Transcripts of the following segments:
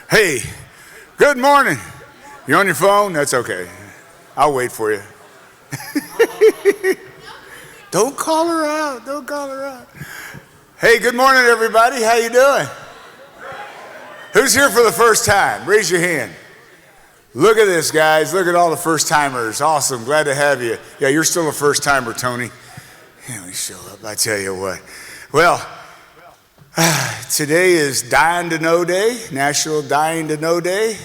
Hey, good morning. You on your phone? That's okay. I'll wait for you. Don't call her out. Don't call her out. Hey, good morning, everybody. How you doing? Who's here for the first time? Raise your hand. Look at this, guys. Look at all the first-timers. Awesome. Glad to have you. Yeah, you're still a first-timer, Tony. Yeah, show up. I tell you what. Well, today is Dying to Know Day, National Dying to Know Day.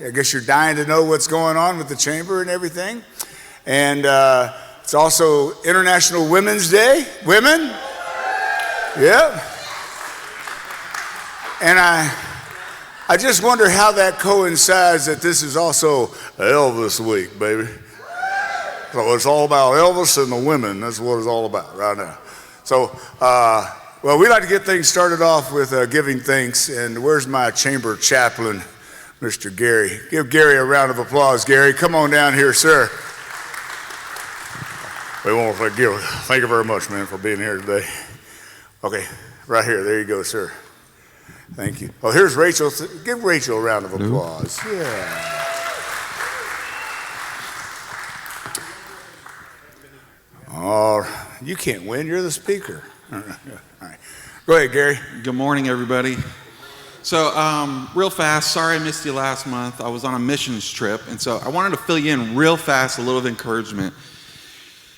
I guess you're dying to know what's going on with the chamber and everything. And it's also International Women's Day. Women? Yep. And I just wonder how that coincides that this is also Elvis Week, baby. So it's all about Elvis and the women. That's what it's all about right now. So, well, we like to get things started off with giving thanks. And where's my chamber chaplain, Mr. Gary? Give Gary a round of applause, Gary. Come on down here, sir. We want to thank you very much, man, for being here today. Okay, right here. There you go, sir. Thank you. Oh, here's Rachel. Give Rachel a round of applause. Yeah. Oh, you can't win. You're the speaker. All right. Go ahead, Gary. Good morning, everybody. So, real fast, sorry I missed you last month. I was on a missions trip, and so I wanted to fill you in real fast, a little of encouragement.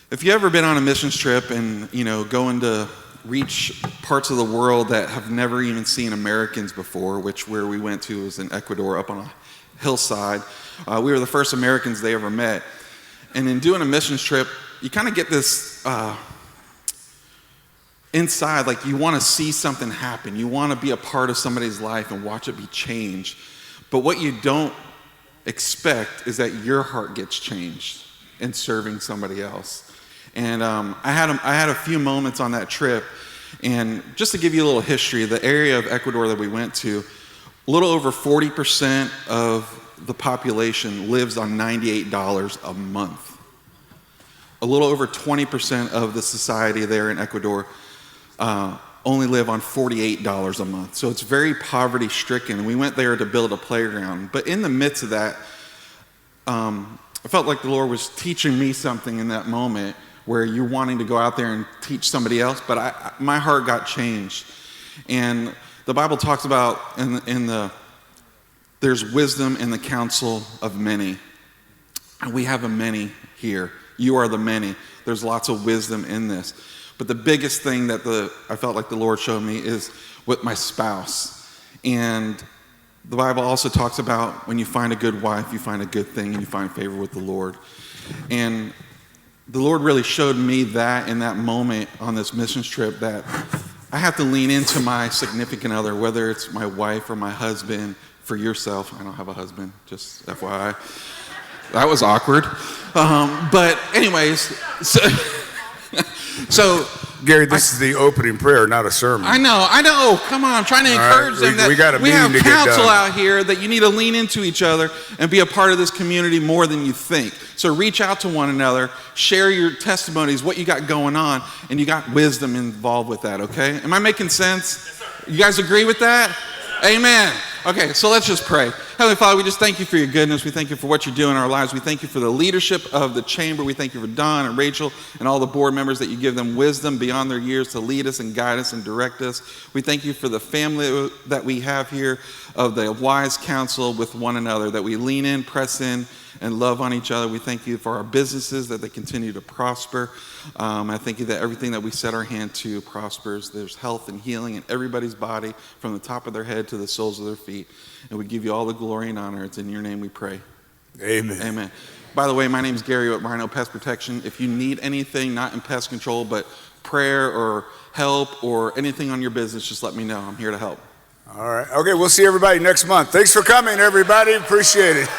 If you've ever been on a missions trip and, going to reach parts of the world that have never even seen Americans before, where we went to was in Ecuador up on a hillside. We were the first Americans they ever met. And in doing a missions trip, you kind of get this inside, like you want to see something happen. You want to be a part of somebody's life and watch it be changed. But what you don't expect is that your heart gets changed in serving somebody else. And I had a few moments on that trip, and just to give you a little history, the area of Ecuador that we went to, a little over 40% of the population lives on $98 a month. A little over 20% of the society there in Ecuador only live on $48 a month. So it's very poverty stricken. We went there to build a playground. But in the midst of that, I felt like the Lord was teaching me something in that moment, where you're wanting to go out there and teach somebody else, but my heart got changed. And the Bible talks about there's wisdom in the counsel of many. And we have a many here. You are the many. There's lots of wisdom in this. But the biggest thing that I felt like the Lord showed me is with my spouse. And the Bible also talks about when you find a good wife, you find a good thing and you find favor with the Lord. And the Lord really showed me that in that moment on this missions trip, that I have to lean into my significant other, whether it's my wife or my husband. For yourself, I don't have a husband, just FYI. That was awkward. But anyways, so Gary, this is the opening prayer, not a sermon. I know. Come on, I'm trying to encourage them that we have counsel out here, that you need to lean into each other and be a part of this community more than you think. So reach out to one another, share your testimonies, what you got going on, and you got wisdom involved with that, okay? Am I making sense? Yes, sir. You guys agree with that? Yes. Amen. Okay, so let's just pray. Heavenly Father, we just thank you for your goodness. We thank you for what you're doing in our lives. We thank you for the leadership of the chamber. We thank you for Don and Rachel and all the board members, that you give them wisdom beyond their years to lead us and guide us and direct us. We thank you for the family that we have here, of the wise counsel with one another, that we lean in, press in, and love on each other. We thank you for our businesses, that they continue to prosper. I thank you that everything that we set our hand to prospers. There's health and healing in everybody's body, from the top of their head to the soles of their feet. And we give you all the glory and honor. It's in your name we pray. Amen. Amen. By the way, my name is Gary with Rhino Pest Protection. If you need anything, not in pest control, but prayer or help or anything on your business, just let me know. I'm here to help. All right. Okay, we'll see everybody next month. Thanks for coming, everybody. Appreciate it.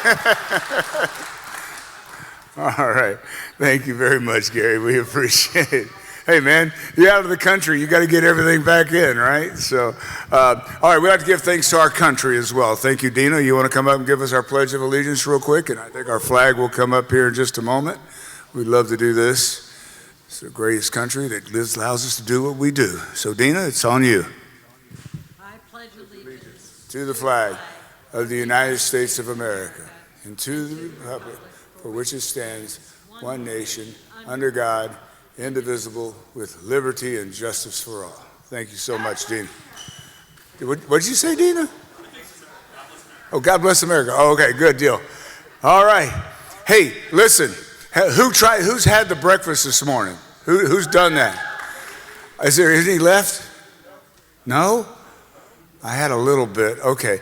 All right. Thank you very much, Gary. We appreciate it. Hey, man, you're out of the country. You got to get everything back in, right? So, all right, we like to give thanks to our country as well. Thank you, Dina. You want to come up and give us our Pledge of Allegiance real quick? And I think our flag will come up here in just a moment. We'd love to do this. It's the greatest country that allows us to do what we do. So, Dina, it's on you. I pledge allegiance to the flag of the United States of America and to the republic for which it stands, one nation, under God, indivisible, with liberty and justice for all. Thank you so much, Dina. What did you say, Dina? Oh, God bless America. Oh, okay, good deal. All right. Hey, listen, who's had the breakfast this morning? Who's done that? Is there any left? No? I had a little bit. Okay.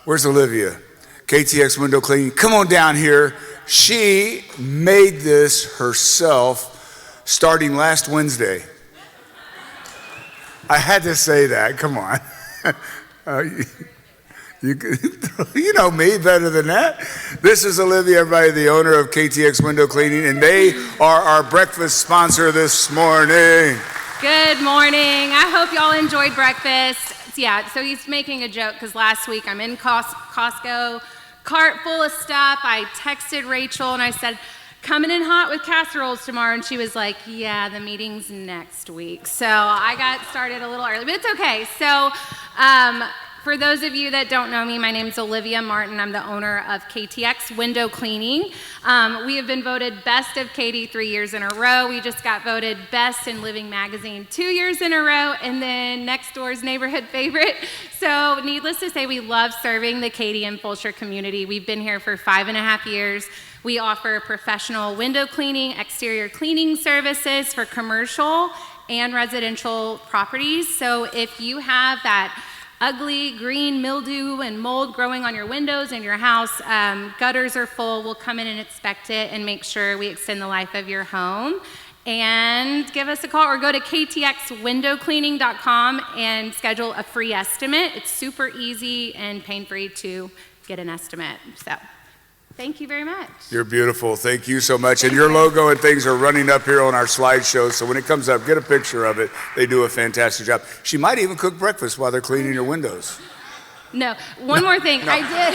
Where's Olivia? KTX window cleaning. Come on down here. She made this herself starting last Wednesday. I had to say that. Come on. You know me better than that. This is Olivia, everybody, the owner of KTX Window Cleaning, and they are our breakfast sponsor this morning. Good morning. I hope y'all enjoyed breakfast. Yeah, so he's making a joke because last week I'm in Costco, cart full of stuff. I texted Rachel and I said, coming in hot with casseroles tomorrow, and she was like, yeah, the meeting's next week. So I got started a little early, but it's okay. So for those of you that don't know me, my name's Olivia Martin. I'm the owner of KTX Window Cleaning. We have been voted Best of Katy 3 years in a row. We just got voted Best in Living Magazine 2 years in a row, and then next door's neighborhood favorite. So needless to say, we love serving the Katy and Fulshear community. We've been here for 5.5 years. We offer professional window cleaning, exterior cleaning services for commercial and residential properties. So if you have that ugly green mildew and mold growing on your windows in your house, gutters are full, we'll come in and inspect it and make sure we extend the life of your home. And give us a call or go to ktxwindowcleaning.com and schedule a free estimate. It's super easy and pain-free to get an estimate. So thank you very much. You're beautiful. Thank you so much. And your logo and things are running up here on our slideshow, so when it comes up, get a picture of it. They do a fantastic job. She might even cook breakfast while they're cleaning your windows. No. More thing. No. I did.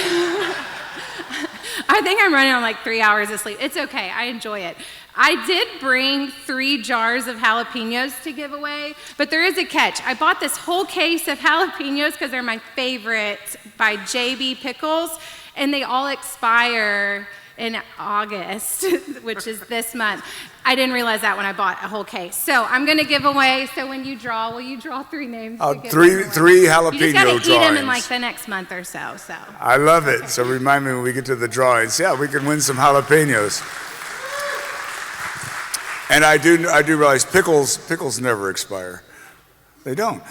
I think I'm running on like 3 hours of sleep. It's okay. I enjoy it. I did bring 3 jars of jalapenos to give away, but there is a catch. I bought this whole case of jalapenos because they're my favorite by JB Pickles, and they all expire in August, which is this month. I didn't realize that when I bought a whole case. So I'm going to give away, so when you draw, will you draw 3 names? Three jalapeno you just got to eat them in drawings. like the next month or so. I love it. So remind me when we get to the drawings. Yeah, we can win some jalapenos. And I do realize pickles never expire. They don't.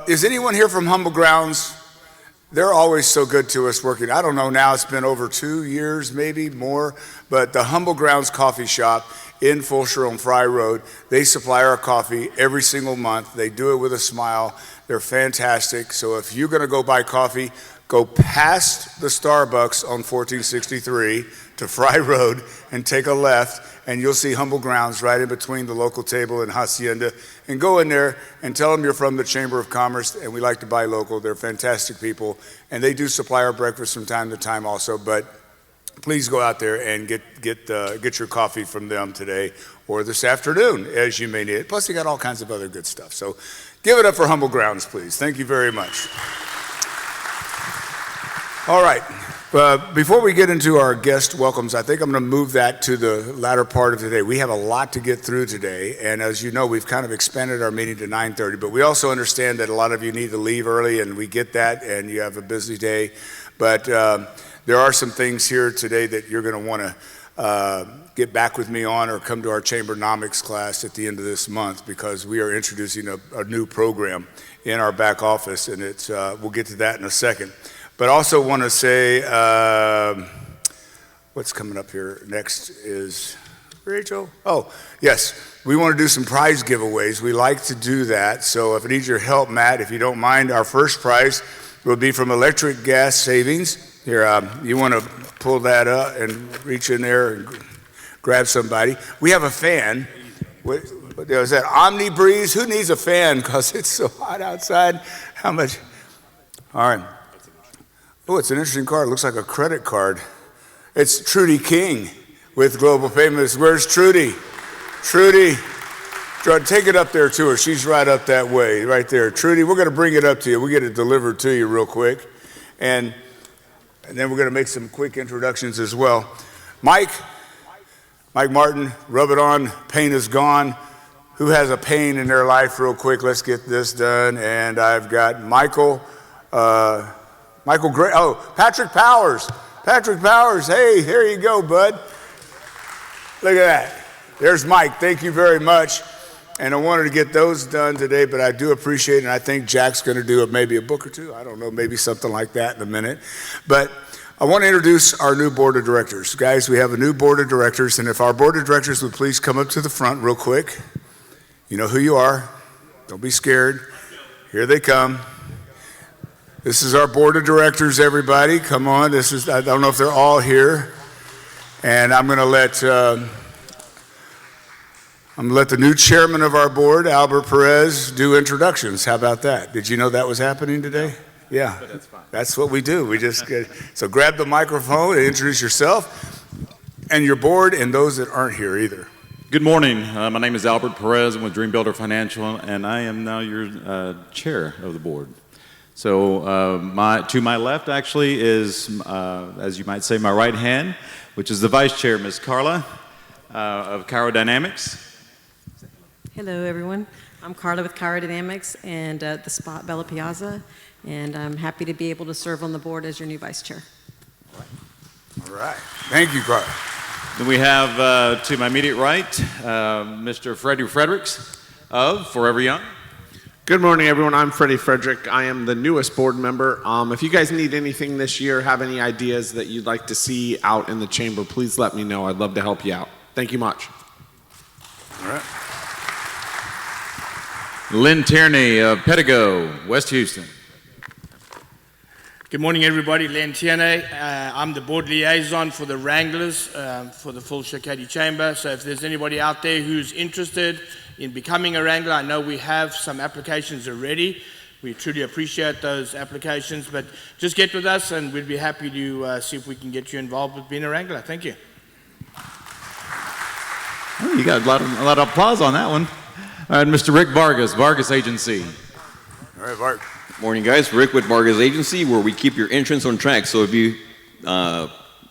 Is anyone here from Humble Grounds? They're always so good to us working. I don't know now, it's been over 2 years, maybe more, but the Humble Grounds Coffee Shop in Fulshear on Fry Road, they supply our coffee every single month. They do it with a smile. They're fantastic. So if you're gonna go buy coffee, go past the Starbucks on 1463 to Fry Road and take a left, and you'll see Humble Grounds right in between the local table and Hacienda. And go in there and tell them you're from the Chamber of Commerce and we like to buy local. They're fantastic people. And they do supply our breakfast from time to time also. But please go out there and get your coffee from them today or this afternoon as you may need it. Plus, they got all kinds of other good stuff. So give it up for Humble Grounds, please. Thank you very much. All right. Before we get into our guest welcomes, I think I'm going to move that to the latter part of today. We have a lot to get through today, and as you know, we've kind of expanded our meeting to 9:30, but we also understand that a lot of you need to leave early, and we get that, and you have a busy day. But there are some things here today that you're going to want to get back with me on or come to our Chambernomics class at the end of this month because we are introducing a new program in our back office, and we'll get to that in a second. But also want to say, what's coming up here next is Rachel. Oh, yes, we want to do some prize giveaways. We like to do that. So if I need your help, Matt, if you don't mind, our first prize will be from Electric Gas Savings. Here, you want to pull that up and reach in there and grab somebody. We have a fan. What is that? Omni Breeze? Who needs a fan because it's so hot outside? How much? All right. Oh, it's an interesting card. It looks like a credit card. It's Trudy King with Global Payments. Where's Trudy? Trudy, take it up there to her. She's right up that way, right there. Trudy, we're going to bring it up to you. We'll get it delivered to you real quick. And and then we're going to make some quick introductions as well. Mike Martin, rub it on, pain is gone. Who has a pain in their life real quick? Let's get this done. And I've got Patrick Powers. Patrick Powers, hey, here you go, bud. Look at that. There's Mike, thank you very much. And I wanted to get those done today, but I do appreciate it, and I think Jack's going to do maybe a book or two. I don't know, maybe something like that in a minute. But I want to introduce our new board of directors. Guys, we have a new board of directors, and if our board of directors would please come up to the front real quick. You know who you are. Don't be scared. Here they come. This is our board of directors, everybody. Come on. I don't know if they're all here. And I'm going to let the new chairman of our board, Albert Perez, do introductions. How about that? Did you know that was happening today? Yeah. But that's fine. That's what we do. So grab the microphone and introduce yourself and your board and those that aren't here either. Good morning. My name is Albert Perez. I'm with Dream Builder Financial, and I am now your chair of the board. So to my left, actually, is, as you might say, my right hand, which is the vice chair, Ms. Carla of Chirodynamics. Hello, everyone. I'm Carla with Chirodynamics and the Spot Bella Piazza, and I'm happy to be able to serve on the board as your new vice chair. All right. Thank you, Carla. Then we have to my immediate right, Mr. Freddie Fredericks of Forever Young. Good morning, everyone. I'm Freddie Frederick. I am the newest board member. If you guys need anything this year, have any ideas that you'd like to see out in the chamber, please let me know. I'd love to help you out. Thank you much. All right. Lynn Tierney of Pedigo, West Houston. Good morning, everybody. Len Tierney. I'm the board liaison for the Wranglers for the Fulshear Katy Chamber. So if there's anybody out there who's interested in becoming a Wrangler, I know we have some applications already. We truly appreciate those applications, but just get with us and we'd be happy to see if we can get you involved with being a Wrangler. Thank you. Oh, you got a lot of applause on that one. All right, Mr. Rick Vargas, Vargas Agency. All right, Bart. Morning, guys. Rick with Vargas Agency, where we keep your insurance on track. So if you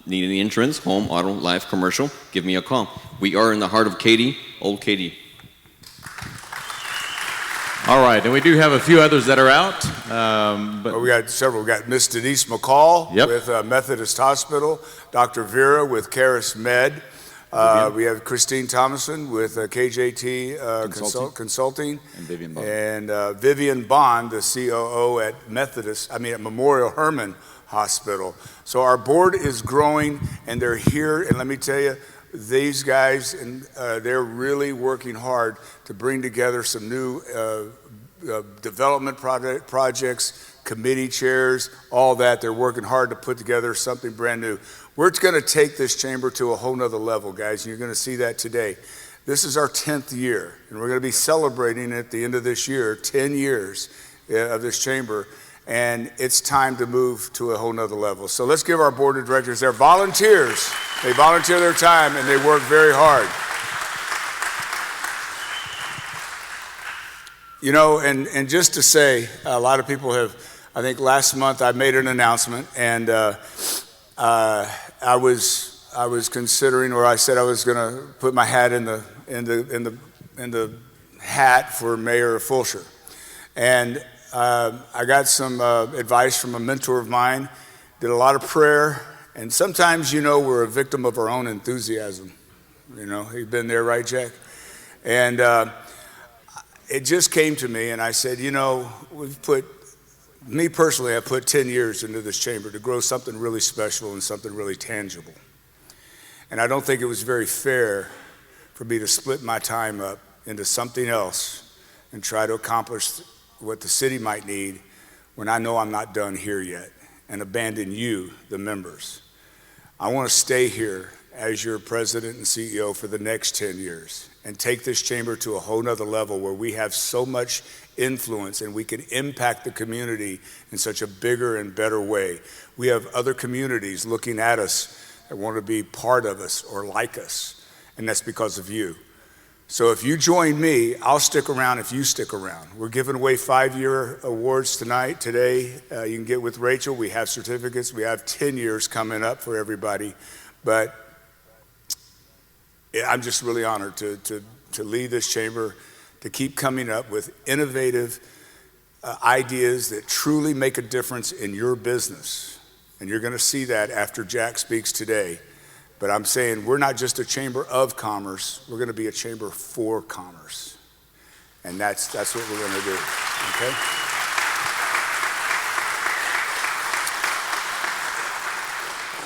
need any insurance, home, auto, life, commercial, give me a call. We are in the heart of Katy, Old Katy. All right, and we do have a few others that are out. But we got several. We got Miss Denise McCall with Methodist Hospital, Dr. Vera with Caris Med. We have Christine Thomason with KJT Consulting. And Vivian Bond. And Vivian Bond, the COO at at Memorial Hermann Hospital. So our board is growing, and they're here. And let me tell you, these guys, they're really working hard to bring together some new development projects, committee chairs, all that. They're working hard to put together something brand new. We're going to take this chamber to a whole nother level, guys, and you're going to see that today. This is our 10th year, and we're going to be celebrating at the end of this year, 10 years of this chamber, and it's time to move to a whole nother level. So let's give our board of directors, they're volunteers. They volunteer their time, and they work very hard. You know, and just to say, a lot of people have, I think last month I made an announcement, and I was considering, or I said I was going to put my hat in the hat for Mayor of Fulshear, and I got some advice from a mentor of mine. Did a lot of prayer, and sometimes, you know, we're a victim of our own enthusiasm. You know, you've been there, right, Jack? And it just came to me, and I said, you know, me personally, I put 10 years into this chamber to grow something really special and something really tangible. And I don't think it was very fair for me to split my time up into something else and try to accomplish what the city might need when I know I'm not done here yet, and abandon you, the members. I want to stay here as your president and CEO for the next 10 years and take this chamber to a whole nother level where we have so much influence and we can impact the community in such a bigger and better way. We have other communities looking at us that want to be part of us or like us, and that's because of you. So if you join me, I'll stick around if you stick around. We're giving away 5-year awards today. You can get with Rachel. We have certificates. We have 10 years coming up for everybody. But I'm just really honored to lead this chamber, to keep coming up with innovative ideas that truly make a difference in your business. And you're going to see that after Jack speaks today. But I'm saying we're not just a chamber of commerce, we're going to be a chamber for commerce. And that's what we're going to do, okay?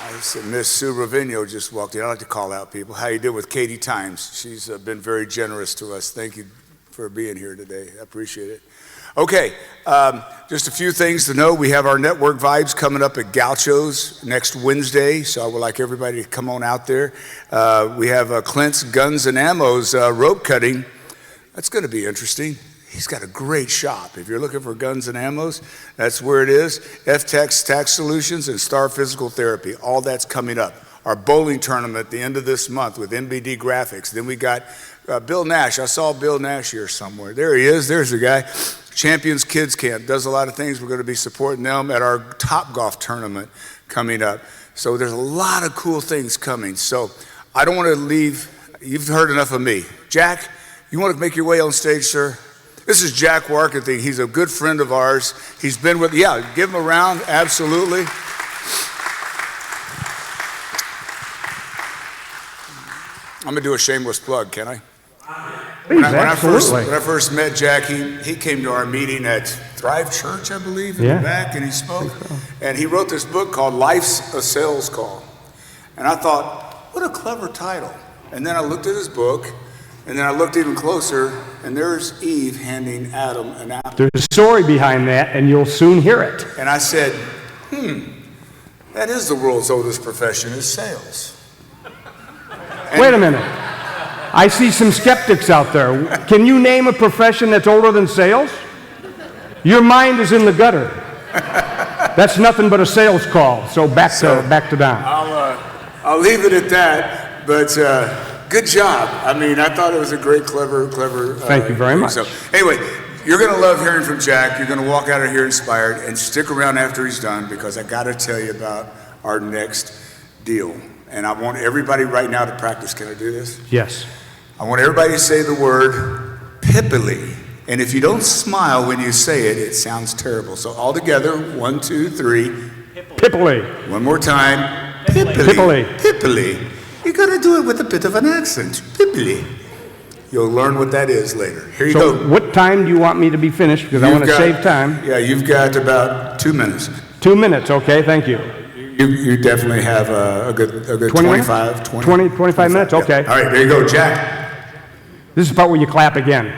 I said, Miss Sue Ravino just walked in. I like to call out people. How you doing with Katy Times? She's been very generous to us. Thank you for being here today. I appreciate it. Okay, just a few things to know. We have our Network Vibes coming up at Gaucho's next Wednesday, so I would like everybody to come on out there. We have Clint's Guns and Ammo's rope cutting. That's going to be interesting. He's got a great shop. If you're looking for guns and ammos, that's where it is. F-Tax Tax Solutions and Star Physical Therapy, all that's coming up. Our bowling tournament at the end of this month with MBD Graphics. Then we got Bill Nash. I saw Bill Nash here somewhere. There he is. There's the guy. Champions Kids Camp does a lot of things. We're going to be supporting them at our Top Golf tournament coming up. So there's a lot of cool things coming. So I don't want to leave. You've heard enough of me. Jack, you want to make your way on stage, sir? This is Jack Warkenthing. He's a good friend of ours. He's been with, give him a round, absolutely. I'm going to do a shameless plug, can I? Please, when I first met Jack, he came to our meeting at Thrive Church, I believe, in the back, and he spoke. And he wrote this book called Life's a Sales Call. And I thought, what a clever title. And then I looked at his book, and then I looked even closer, and there's Eve handing Adam an apple. There's a story behind that, and you'll soon hear it. And I said, that is the world's oldest profession, is sales. Wait a minute. I see some skeptics out there. Can you name a profession that's older than sales? Your mind is in the gutter. That's nothing but a sales call. So back to Don. I'll leave it at that. But good job. I mean, I thought it was a great, clever. Thank you very much. So anyway, you're going to love hearing from Jack. You're going to walk out of here inspired, and stick around after he's done, because I got to tell you about our next deal. And I want everybody right now to practice. Can I do this? Yes. I want everybody to say the word pippily. And if you don't smile when you say it, it sounds terrible. So all together, 1, 2, 3. Pippily. One more time. Pippily. Pippily. You got to do it with a bit of an accent. Pippily. You'll learn what that is later. Here you go. So what time do you want me to be finished? Because I want to save time. Yeah, you've got about 2 minutes. 2 minutes, okay, thank you. You definitely have a good 25 minutes, okay. All right, there you go, Jack. This is the part where you clap again.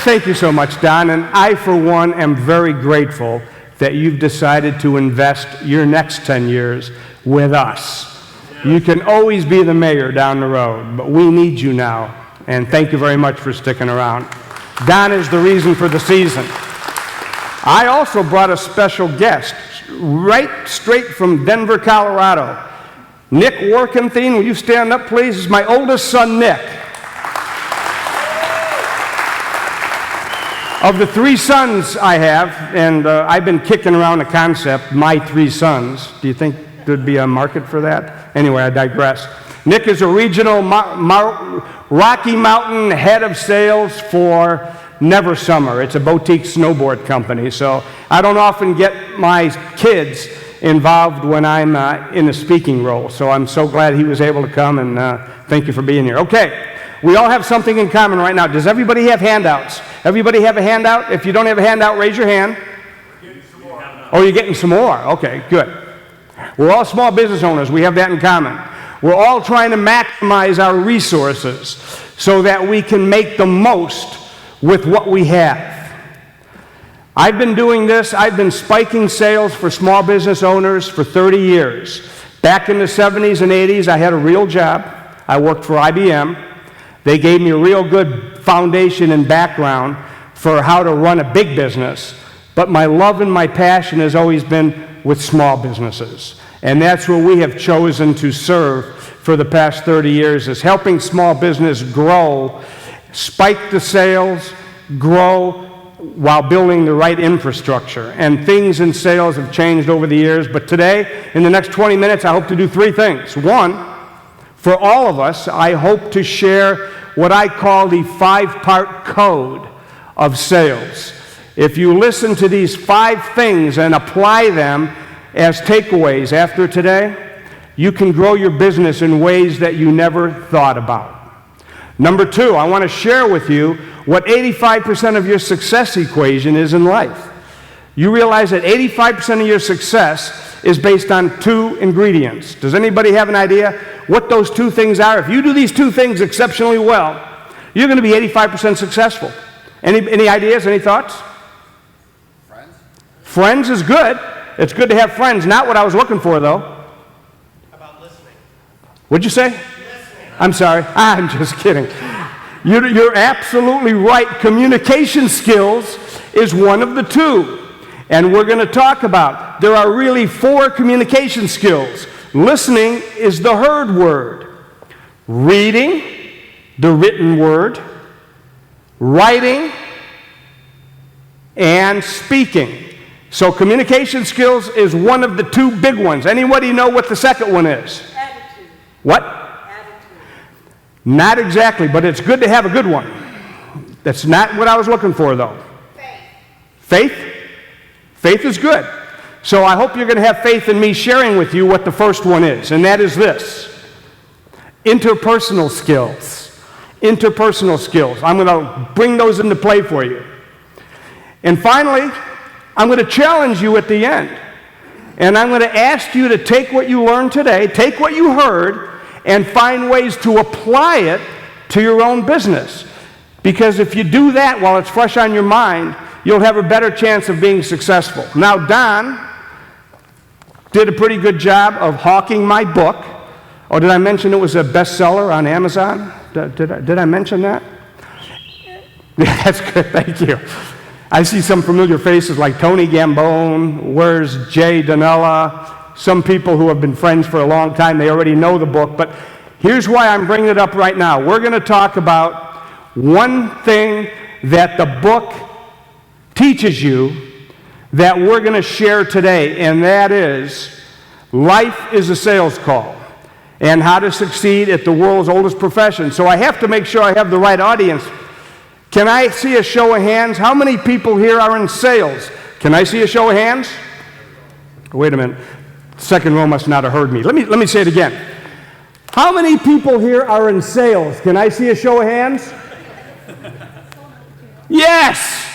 Thank you so much, Don. And I, for one, am very grateful that you've decided to invest your next 10 years with us. You can always be the mayor down the road, but we need you now. And thank you very much for sticking around. Don is the reason for the season. I also brought a special guest, straight from Denver, Colorado. Nick Warkenthing, will you stand up, please? This is my oldest son, Nick. Of the 3 sons I have, and I've been kicking around the concept, my 3 sons. Do you think there'd be a market for that? Anyway, I digress. Nick is a regional Rocky Mountain head of sales for Never Summer. It's a boutique snowboard company, so I don't often get my kids involved when I'm in a speaking role, so I'm so glad he was able to come, and thank you for being here. Okay, we all have something in common right now. Does everybody have handouts? Everybody have a handout? If you don't have a handout, raise your hand. Oh, you're getting some more. Okay, good. We're all small business owners. We have that in common. We're all trying to maximize our resources so that we can make the most with what we have. I've been doing this. I've been spiking sales for small business owners for 30 years. Back in the 70s and 80s, I had a real job. I worked for IBM. They gave me a real good foundation and background for how to run a big business. But my love and my passion has always been with small businesses. And that's where we have chosen to serve for the past 30 years, is helping small business grow, spike the sales, grow while building the right infrastructure. And things in sales have changed over the years, but today, in the next 20 minutes, I hope to do three things. One, for all of us, I hope to share what I call the 5-part code of sales. If you listen to these 5 things and apply them as takeaways after today, you can grow your business in ways that you never thought about. Number 2, I want to share with you what 85% of your success equation is in life. You realize that 85% of your success is based on 2 ingredients. Does anybody have an idea what those 2 things are? If you do these 2 things exceptionally well, you're going to be 85% successful. Any ideas, any thoughts? Friends. Friends is good. It's good to have friends. Not what I was looking for, though. How about listening? What'd you say? I'm sorry. I'm just kidding. You're absolutely right. Communication skills is one of the 2. And we're going to talk about, there are really 4 communication skills. Listening is the heard word. Reading, the written word. Writing, and speaking. So communication skills is one of the 2 big ones. Anybody know what the second one is? Attitude. What? Not exactly, but it's good to have a good one. That's not what I was looking for, though. Faith? Faith is good. So I hope you're going to have faith in me sharing with you what the first one is, and that is this. Interpersonal skills. Interpersonal skills. I'm going to bring those into play for you. And finally, I'm going to challenge you at the end. And I'm going to ask you to take what you learned today, take what you heard, and find ways to apply it to your own business. Because if you do that while it's fresh on your mind, you'll have a better chance of being successful. Now, Don did a pretty good job of hawking my book. Oh, did I mention it was a bestseller on Amazon? Did I mention that? Yeah, that's good, thank you. I see some familiar faces like Tony Gambone, where's Jay Donella, some people who have been friends for a long time, they already know the book, but here's why I'm bringing it up right now. We're going to talk about one thing that the book teaches you that we're going to share today, and that is life is a sales call and how to succeed at the world's oldest profession. So I have to make sure I have the right audience. Can I see a show of hands? How many people here are in sales? Can I see a show of hands? Wait a minute. Second row must not have heard me. Let me say it again. How many people here are in sales? Can I see a show of hands? Yes.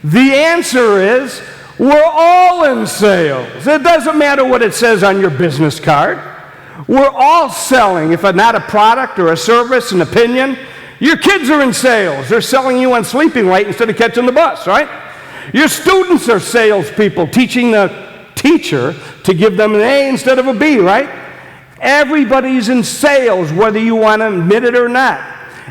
The answer is we're all in sales. It doesn't matter what it says on your business card. We're all selling, if not a product or a service, an opinion. Your kids are in sales. They're selling you on sleeping late instead of catching the bus, right? Your students are salespeople, teaching the teacher to give them an A instead of a B, right? Everybody's in sales, whether you want to admit it or not.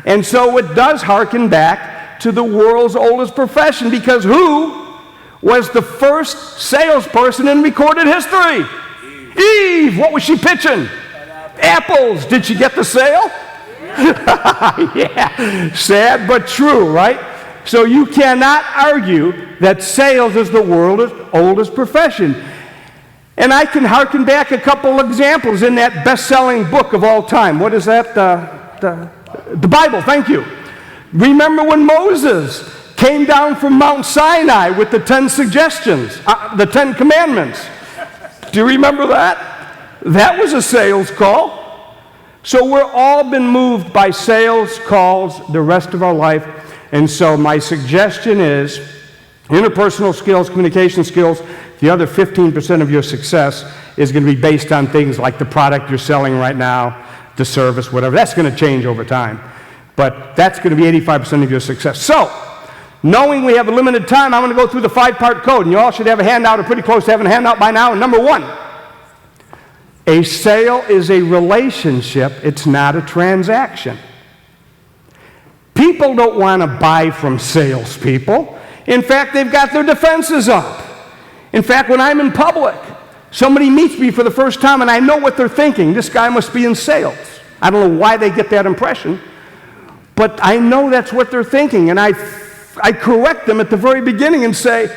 And so it does harken back to the world's oldest profession, because who was the first salesperson in recorded history? Eve. What was she pitching? Apples. Did she get the sale? Yeah. Sad but true, right? So you cannot argue that sales is the world's oldest profession. And I can harken back a couple examples in that best-selling book of all time. What is that? The Bible, thank you. Remember when Moses came down from Mount Sinai with the 10 suggestions, the 10 commandments? Do you remember that? That was a sales call. So we're all been moved by sales calls the rest of our life. And so my suggestion is interpersonal skills, communication skills. The other 15% of your success is going to be based on things like the product you're selling right now, the service, whatever. That's going to change over time. But that's going to be 85% of your success. So, knowing we have a limited time, I'm going to go through the 5-part code. And you all should have a handout or pretty close to having a handout by now. Number 1, a sale is a relationship. It's not a transaction. People don't want to buy from salespeople. In fact, they've got their defenses up. In fact, when I'm in public, Somebody meets me for the first time and I know what they're thinking. This guy must be in sales. I don't know why they get that impression, but I know that's what they're thinking. And I correct them at the very beginning and say,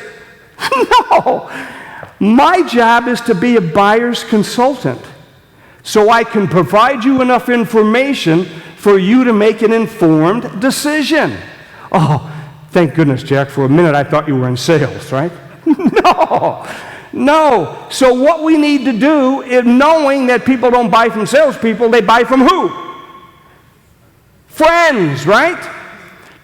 no, my job is to be a buyer's consultant so I can provide you enough information for you to make an informed decision. Oh, thank goodness, Jack. For a minute I thought you were in sales, right? No. So what we need to do is, knowing that people don't buy from salespeople, they buy from who? Friends, right?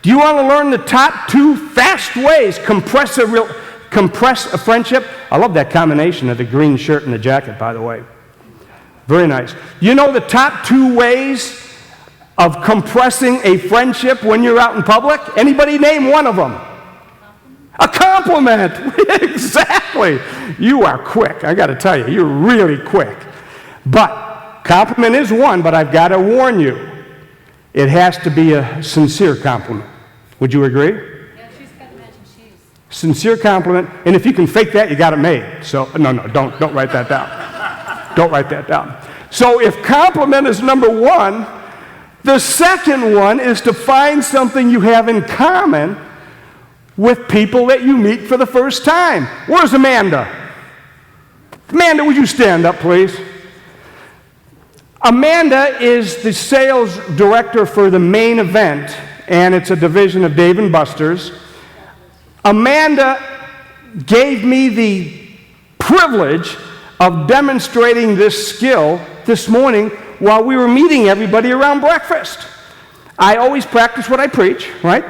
Do you want to learn the top 2 fast ways compress a friendship? I love that combination of the green shirt and the jacket, by the way. Very nice. You know the top 2 ways of compressing a friendship when you're out in public? Anybody name one of them? A compliment. Exactly. You are quick. I got to tell you, you're really quick. But compliment is one, but I've got to warn you. It has to be a sincere compliment. Would you agree? Yeah, she's got to mention she's. Sincere compliment, and if you can fake that, you got it made. So, no, don't write that down. Don't write that down. So if compliment is number 1, the second one is to find something you have in common with people that you meet for the first time. Where's Amanda? Amanda, would you stand up, please? Amanda is the sales director for the main event, and it's a division of Dave & Buster's. Amanda gave me the privilege of demonstrating this skill this morning while we were meeting everybody around breakfast. I always practice what I preach, right?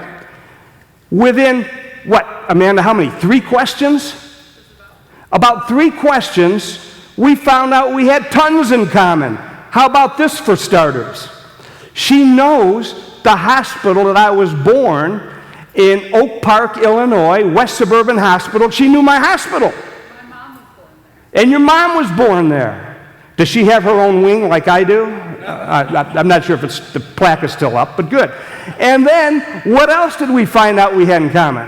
Within, what, Amanda, how many? 3 questions? About 3 questions, we found out we had tons in common. How about this for starters? She knows the hospital that I was born in Oak Park, Illinois, West Suburban Hospital. She knew my hospital. My mom was born there. And your mom was born there. Does she have her own wing like I do? I'm not sure if the plaque is still up, but good. And then, what else did we find out we had in common?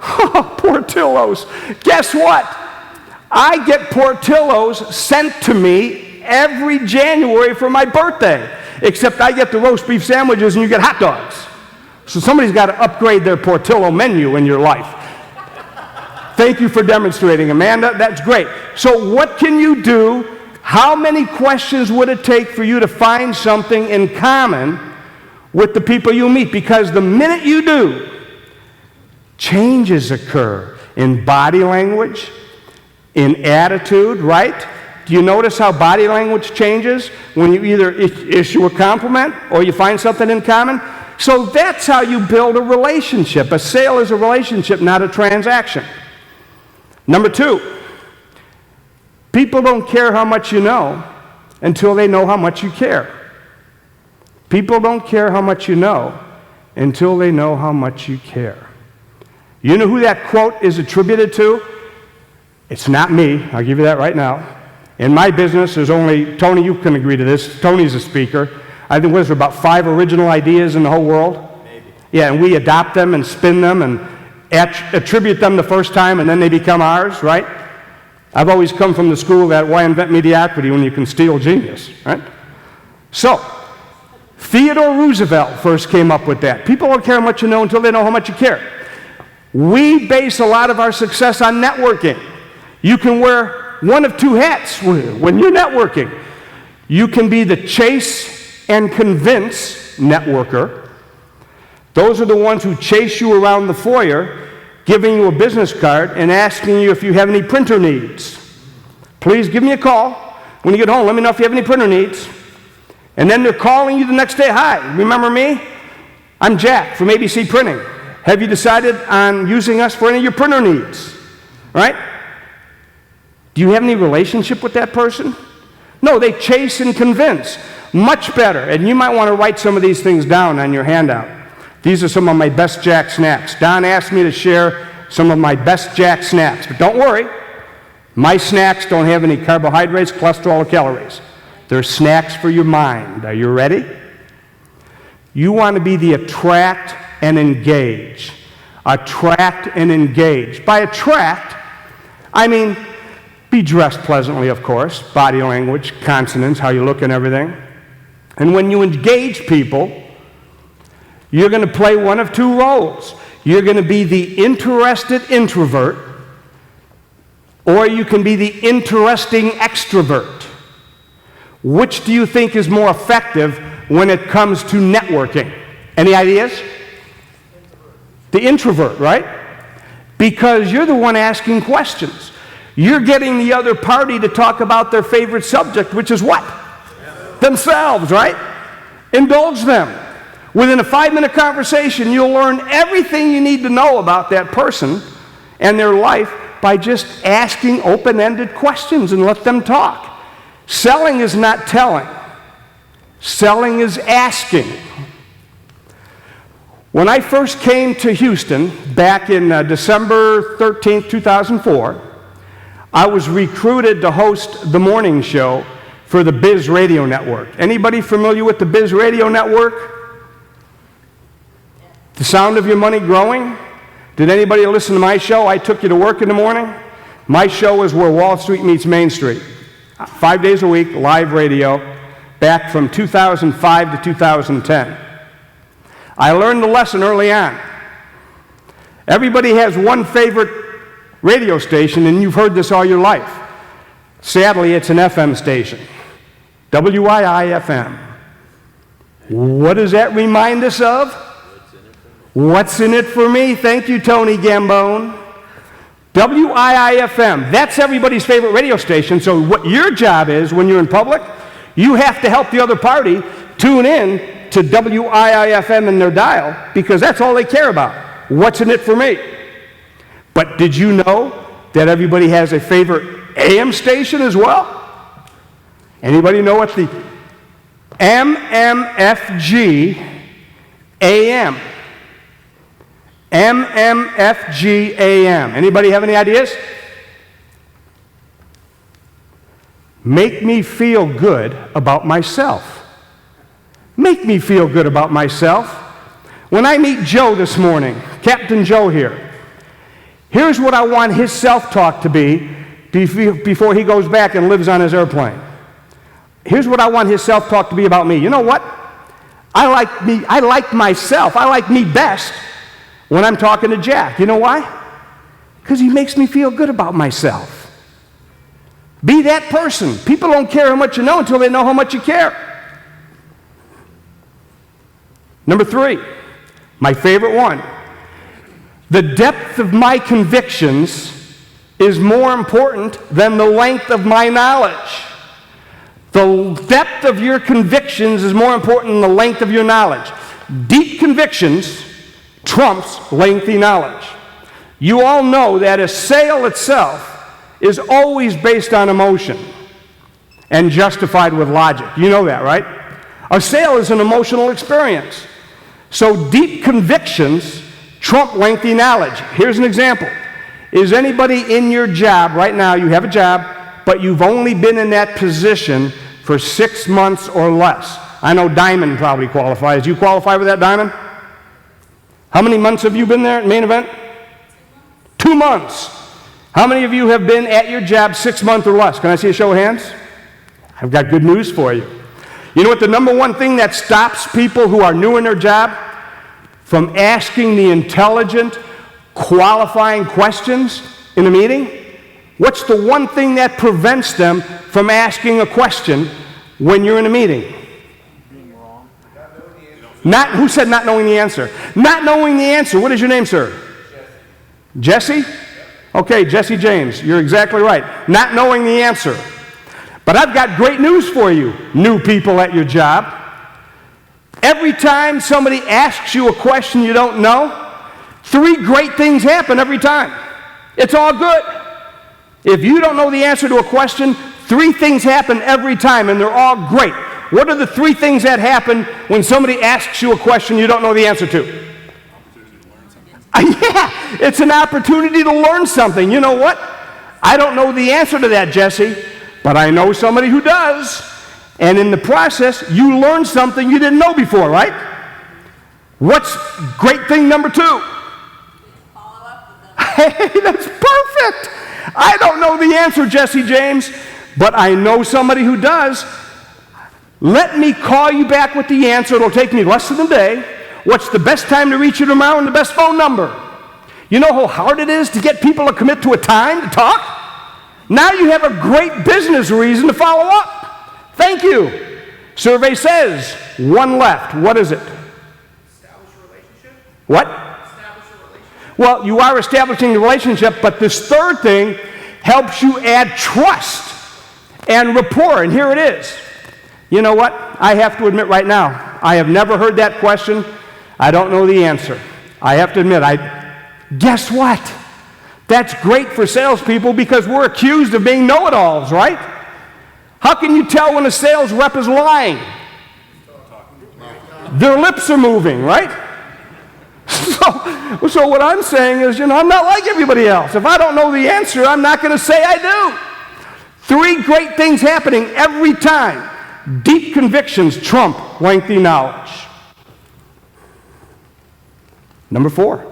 Portillo's. Guess what? I get Portillo's sent to me every January for my birthday, except I get the roast beef sandwiches and you get hot dogs. So somebody's got to upgrade their Portillo menu in your life. Thank you for demonstrating, Amanda. That's great. So what can you do? How many questions would it take for you to find something in common with the people you meet? Because the minute you do, changes occur in body language, in attitude, right? Do you notice how body language changes when you either issue a compliment or you find something in common? So that's how you build a relationship. A sale is a relationship, not a transaction. Number 2, people don't care how much you know until they know how much you care. People don't care how much you know until they know how much you care. You know who that quote is attributed to? It's not me. I'll give you that right now. In my business, there's only, Tony, you can agree to this. Tony's a speaker. I think there's about 5 original ideas in the whole world. Maybe. Yeah, and we adopt them and spin them and attribute them the first time, and then they become ours, right? I've always come from the school that why invent mediocrity when you can steal genius, right? So, Theodore Roosevelt first came up with that. People don't care how much you know until they know how much you care. We base a lot of our success on networking. You can wear one of 2 hats when you're networking. You can be the chase and convince networker. Those are the ones who chase you around the foyer, giving you a business card and asking you if you have any printer needs. Please give me a call. When you get home, let me know if you have any printer needs. And then they're calling you the next day. Hi, remember me? I'm Jack from ABC Printing. Have you decided on using us for any of your printer needs? Right? Do you have any relationship with that person? No, they chase and convince. Much better. And you might want to write some of these things down on your handout. These are some of my best Jack snacks. Don asked me to share some of my best Jack snacks. But don't worry, my snacks don't have any carbohydrates, cholesterol, or calories. They're snacks for your mind. Are you ready? You want to be the attract and engage. Attract and engage. By attract, I mean Be dressed pleasantly, of course, body language, consonants, how you look and everything. And when you engage people, you're going to play one of two roles. You're going to be the interested introvert, or you can be the interesting extrovert. Which do you think is more effective when it comes to networking? Any ideas? The introvert, right? Because you're the one asking questions. You're getting the other party to talk about their favorite subject, which is what? Themselves, right? Indulge them. Within a 5-minute conversation, you'll learn everything you need to know about that person and their life by just asking open-ended questions and let them talk. Selling is not telling. Selling is asking. When I first came to Houston back in December 13th, 2004, I was recruited to host the morning show for the Biz Radio Network. Anybody familiar with the Biz Radio Network? The Sound of Your Money Growing? Did anybody listen to my show, I Took You to Work in the Morning? My show is where Wall Street meets Main Street. 5 days a week, live radio, back from 2005 to 2010. I learned the lesson early on. Everybody has one favorite radio station, and you've heard this all your life. Sadly, it's an FM station. WII-FM. What does that remind us of? What's in it for me? Thank you, Tony Gambone. WII-FM. That's everybody's favorite radio station. So what your job is when you're in public, you have to help the other party tune in to WII-FM in their dial, because that's all they care about. What's in it for me? But did you know that everybody has a favorite AM station as well? Anybody know what the MMFG AM? MMFG AM. Anybody have any ideas? Make me feel good about myself. Make me feel good about myself. When I meet Joe this morning, Captain Joe here, here's what I want his self-talk to be before he goes back and lives on his airplane. Here's what I want his self-talk to be about me. You know what? I like myself. I like me best when I'm talking to Jack. You know why? Because he makes me feel good about myself. Be that person. People don't care how much you know until they know how much you care. Number 3, my favorite one. The depth of my convictions is more important than the length of my knowledge. The depth of your convictions is more important than the length of your knowledge. Deep convictions trumps lengthy knowledge. You all know that a sale itself is always based on emotion and justified with logic. You know that, right? A sale is an emotional experience. So deep convictions trump lengthy knowledge. Here's an example. Is anybody in your job right now, you have a job, but you've only been in that position for 6 months or less? I know Diamond probably qualifies. You qualify with that, Diamond? How many months have you been there at Main Event? 2 months. How many of you have been at your job 6 months or less? Can I see a show of hands? I've got good news for you. You know what the number one thing that stops people who are new in their job from asking the intelligent, qualifying questions in a meeting? What's the one thing that prevents them from asking a question when you're in a meeting? Being wrong. Who said not knowing the answer? Not knowing the answer. What is your name, sir? Jesse? Okay, Jesse James. You're exactly right. Not knowing the answer. But I've got great news for you, new people at your job. Every time somebody asks you a question you don't know, 3 great things happen every time. It's all good. If you don't know the answer to a question, 3 things happen every time, and they're all great. What are the 3 things that happen when somebody asks you a question you don't know the answer to? Yeah, it's an opportunity to learn something. You know what? I don't know the answer to that, Jesse, but I know somebody who does. And in the process, you learn something you didn't know before, right? What's great thing number 2? Hey, that's perfect. I don't know the answer, Jesse James, but I know somebody who does. Let me call you back with the answer. It'll take me less than a day. What's the best time to reach you tomorrow and the best phone number? You know how hard it is to get people to commit to a time to talk? Now you have a great business reason to follow up. Thank you. Survey says 1 left. What is it? Establish a relationship? What? Establish a relationship. Well, you are establishing the relationship, but this third thing helps you add trust and rapport, and here it is. You know what? I have to admit right now, I have never heard that question. I don't know the answer. I have to admit, guess what? That's great for salespeople because we're accused of being know-it-alls, right? How can you tell when a sales rep is lying? Their lips are moving, right? So what I'm saying is, I'm not like everybody else. If I don't know the answer, I'm not going to say I do. 3 great things happening every time. Deep convictions trump lengthy knowledge. Number 4.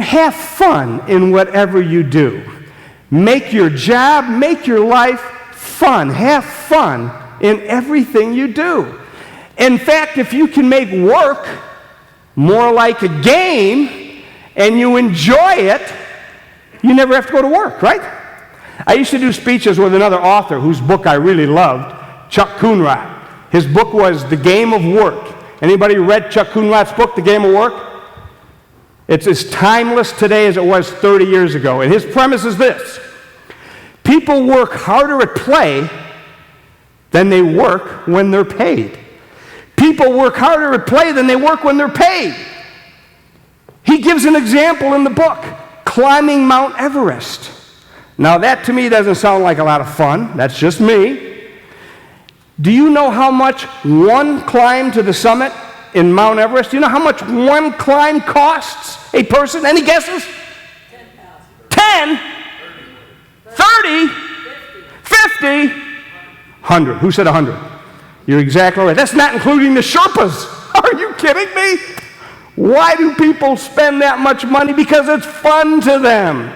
Have fun in whatever you do. Make your job, make your life fun. Have fun in everything you do. In fact, if you can make work more like a game and you enjoy it, you never have to go to work, right? I used to do speeches with another author whose book I really loved, Chuck Coonrod. His book was The Game of Work. Anybody read Chuck Coonrod's book, The Game of Work? It's as timeless today as it was 30 years ago. And his premise is this: people work harder at play than they work when they're paid. People work harder at play than they work when they're paid. He gives an example in the book, climbing Mount Everest. Now that to me doesn't sound like a lot of fun. That's just me. Do you know how much one climb to the summit in Mount Everest? Do you know how much one climb costs a person? Any guesses? 10? 30? 50? 100. Who said 100? You're exactly right. That's not including the Sherpas. Are you kidding me? Why do people spend that much money? Because it's fun to them.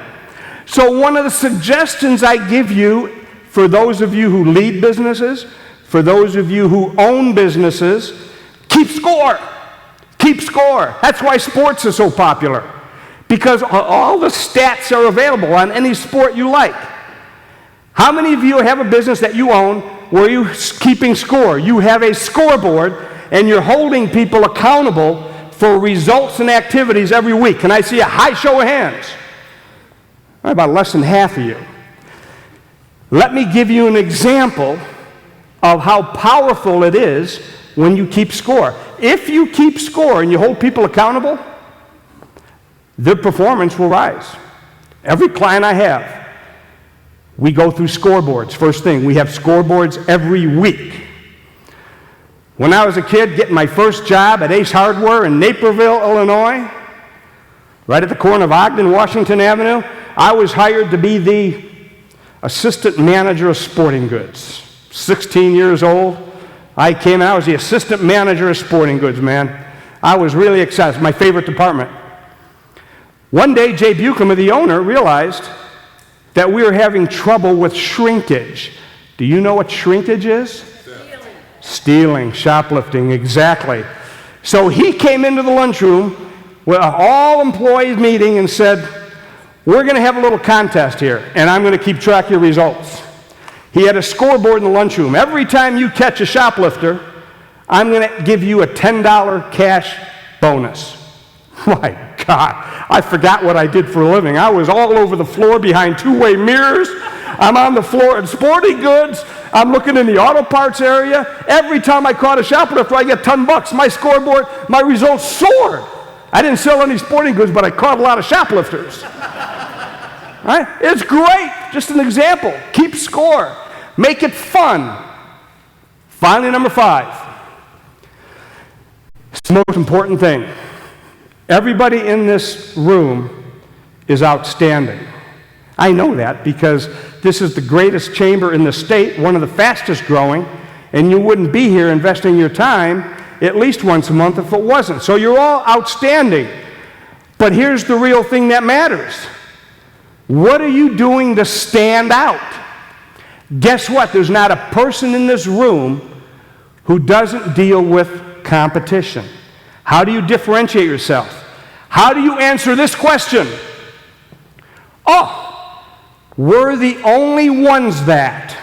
So one of the suggestions I give you, for those of you who lead businesses, for those of you who own businesses, keep score. Keep score. That's why sports are so popular, because all the stats are available on any sport you like. How many of you have a business that you own where you're keeping score? You have a scoreboard and you're holding people accountable for results and activities every week. Can I see a high show of hands? About less than half of you. Let me give you an example of how powerful it is when you keep score. If you keep score and you hold people accountable, their performance will rise. Every client I have, we go through scoreboards. First thing, we have scoreboards every week. When I was a kid getting my first job at Ace Hardware in Naperville, Illinois, right at the corner of Ogden, Washington Avenue, I was hired to be the assistant manager of sporting goods. 16 years old. I was the assistant manager of sporting goods, man. I was really excited. My favorite department. One day, Jay Buchman, the owner, realized that we were having trouble with shrinkage. Do you know what shrinkage is? Stealing, shoplifting, exactly. So he came into the lunchroom with an all-employees meeting and said, we're going to have a little contest here, and I'm going to keep track of your results. He had a scoreboard in the lunchroom. Every time you catch a shoplifter, I'm going to give you a $10 cash bonus. My God, I forgot what I did for a living. I was all over the floor behind two-way mirrors. I'm on the floor in sporting goods. I'm looking in the auto parts area. Every time I caught a shoplifter, I get $10. My scoreboard, my results soared. I didn't sell any sporting goods, but I caught a lot of shoplifters. Right? It's great. Just an example. Keep score. Make it fun. Finally, number 5. It's the most important thing. Everybody in this room is outstanding. I know that because this is the greatest chamber in the state, one of the fastest growing, and you wouldn't be here investing your time at least once a month if it wasn't. So you're all outstanding. But here's the real thing that matters. What are you doing to stand out? Guess what? There's not a person in this room who doesn't deal with competition. How do you differentiate yourself? How do you answer this question? Oh, we're the only ones that.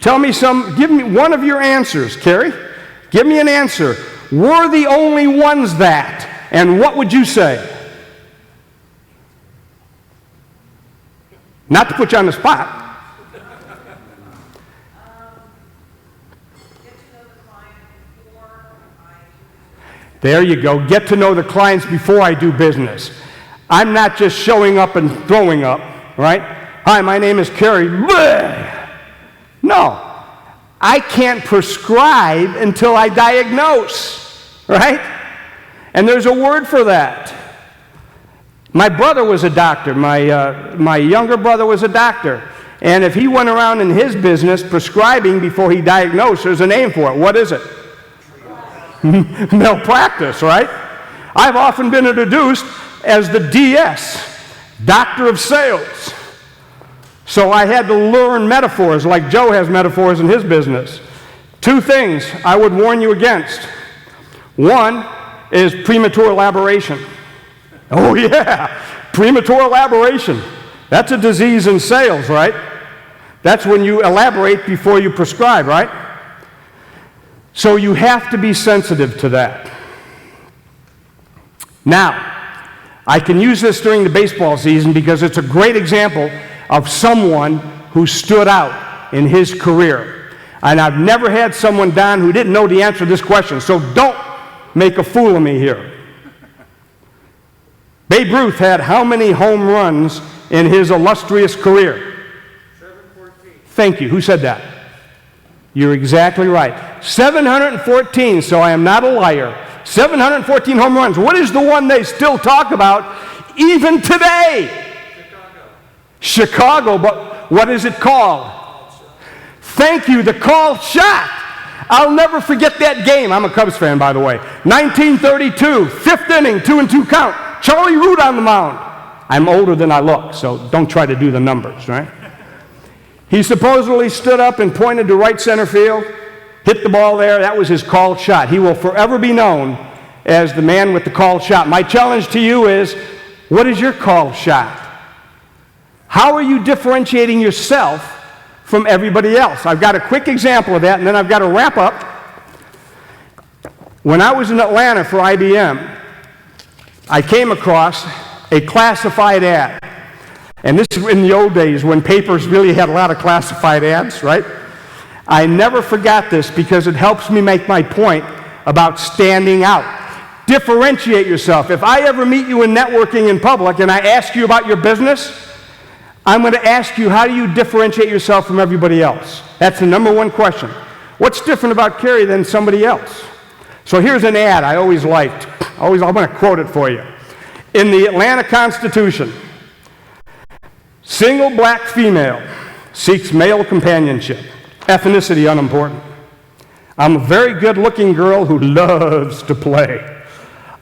Give me one of your answers, Carrie. Give me an answer. We're the only ones that. And what would you say? Not to put you on the spot. There you go. Get to know the clients before I do business. I'm not just showing up and throwing up, right? Hi, my name is Carrie. Bleh. No. I can't prescribe until I diagnose, right? And there's a word for that. My brother was a doctor. My younger brother was a doctor. And if he went around in his business prescribing before he diagnosed, there's a name for it. What is it? Malpractice, right? I've often been introduced as the DS, Doctor of Sales. So I had to learn metaphors like Joe has metaphors in his business. Two things I would warn you against. One is premature elaboration. Oh yeah, premature elaboration. That's a disease in sales, right? That's when you elaborate before you prescribe, right? So you have to be sensitive to that. Now, I can use this during the baseball season because it's a great example of someone who stood out in his career. And I've never had someone, Don, who didn't know the answer to this question, so don't make a fool of me here. Babe Ruth had how many home runs in his illustrious career? 714. Thank you. Who said that? You're exactly right. 714, so I am not a liar. 714 home runs. What is the one they still talk about even today? Chicago, but what is it called? Thank you, the called shot. I'll never forget that game. I'm a Cubs fan, by the way. 1932, fifth inning, 2-2 count. Charlie Root on the mound. I'm older than I look, so don't try to do the numbers, right? He supposedly stood up and pointed to right center field, hit the ball there. That was his called shot. He will forever be known as the man with the called shot. My challenge to you is, what is your called shot? How are you differentiating yourself from everybody else? I've got a quick example of that, and then I've got to wrap up. When I was in Atlanta for IBM, I came across a classified ad. And this is in the old days when papers really had a lot of classified ads, right? I never forgot this because it helps me make my point about standing out. Differentiate yourself. If I ever meet you in networking in public and I ask you about your business, I'm going to ask you, how do you differentiate yourself from everybody else? That's the number one question. What's different about Carrie than somebody else? So here's an ad I always liked. I'm going to quote it for you. In the Atlanta Constitution, single black female seeks male companionship. Ethnicity unimportant. I'm a very good-looking girl who loves to play.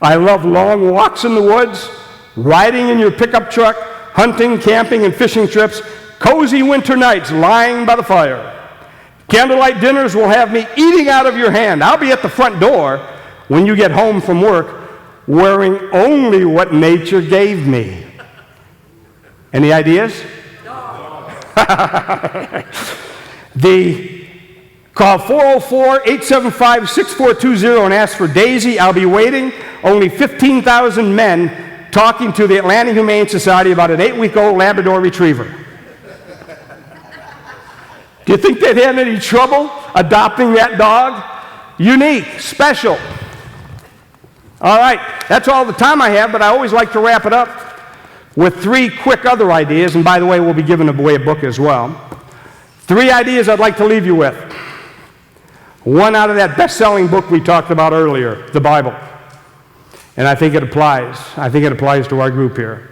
I love long walks in the woods, riding in your pickup truck, hunting, camping, and fishing trips, cozy winter nights lying by the fire. Candlelight dinners will have me eating out of your hand. I'll be at the front door when you get home from work, wearing only what nature gave me. Any ideas? Call 404-875-6420 and ask for Daisy. I'll be waiting. Only 15,000 men talking to the Atlanta Humane Society about an 8-week-old Labrador Retriever. Do you think they'd have any trouble adopting that dog? Unique, special. All right, that's all the time I have, but I always like to wrap it up with 3 quick other ideas, and by the way, we'll be giving away a book as well. 3 ideas I'd like to leave you with. One out of that best-selling book we talked about earlier, the Bible. And I think it applies. I think it applies to our group here.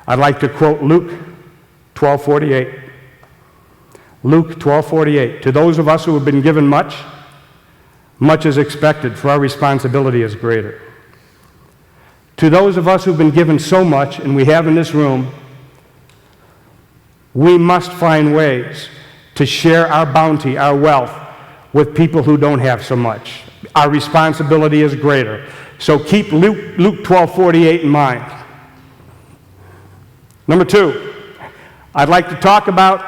I'd like to quote Luke 12:48. Luke 12:48. To those of us who have been given much, much is expected, for our responsibility is greater. To those of us who've been given so much, and we have in this room, We must find ways to share our bounty, our wealth, with people who don't have so much. Our responsibility is greater. So keep Luke 12:48 in mind. Number 2, I'd like to talk about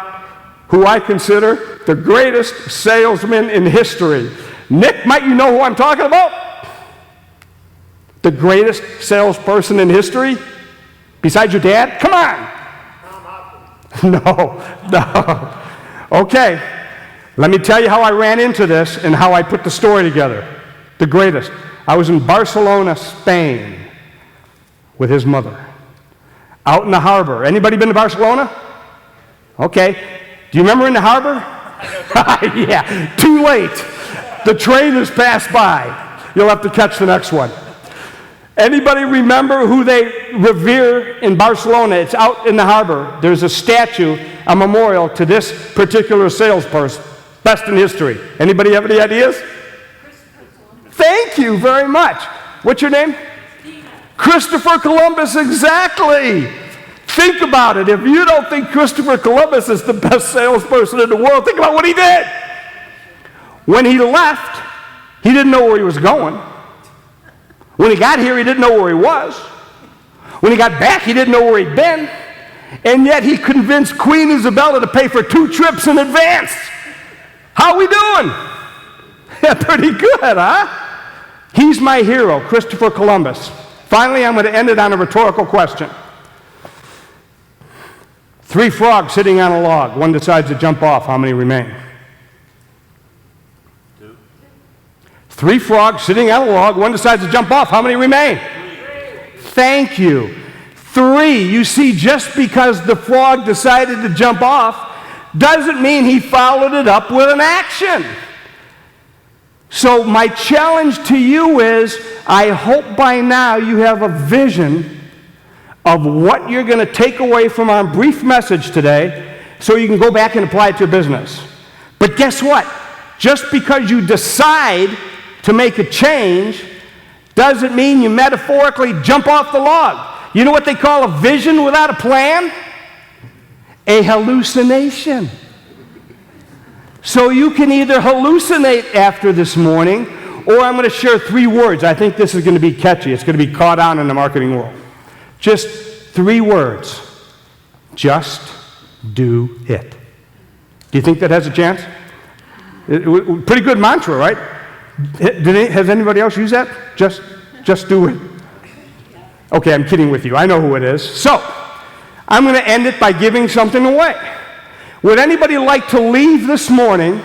who I consider the greatest salesman in history. Nick, might you know who I'm talking about? The greatest salesperson in history? Besides your dad? Come on! No. Okay, let me tell you how I ran into this and how I put the story together. The greatest. I was in Barcelona, Spain, with his mother. Out in the harbor. Anybody been to Barcelona? Okay. Do you remember in the harbor? Yeah, too late. The train has passed by. You'll have to catch the next one. Anybody remember who they revere in Barcelona? It's out in the harbor. There's a statue, a memorial to this particular salesperson. Best in history. Anybody have any ideas? Thank you very much. What's your name? Christopher Columbus, exactly. Think about it. If you don't think Christopher Columbus is the best salesperson in the world, think about what he did. When he left, he didn't know where he was going. When he got here, he didn't know where he was. When he got back, he didn't know where he'd been. And yet he convinced Queen Isabella to pay for 2 trips in advance. How we doing? Yeah, pretty good, huh? He's my hero, Christopher Columbus. Finally, I'm going to end it on a rhetorical question. 3 frogs sitting on a log. One decides to jump off. How many remain? 2. 3 frogs sitting on a log. One decides to jump off. How many remain? 3. Thank you. 3. You see, just because the frog decided to jump off doesn't mean he followed it up with an action. So my challenge to you is, I hope by now you have a vision of what you're going to take away from our brief message today so you can go back and apply it to your business. But guess what? Just because you decide to make a change doesn't mean you metaphorically jump off the log. You know what they call a vision without a plan? A hallucination. So you can either hallucinate after this morning, or I'm going to share 3 words. I think this is going to be catchy. It's going to be caught on in the marketing world. Just 3 words. Just do it. Do you think that has a chance? Pretty good mantra, right? Has anybody else used that? Just do it. Okay, I'm kidding with you. I know who it is. So, I'm going to end it by giving something away. Would anybody like to leave this morning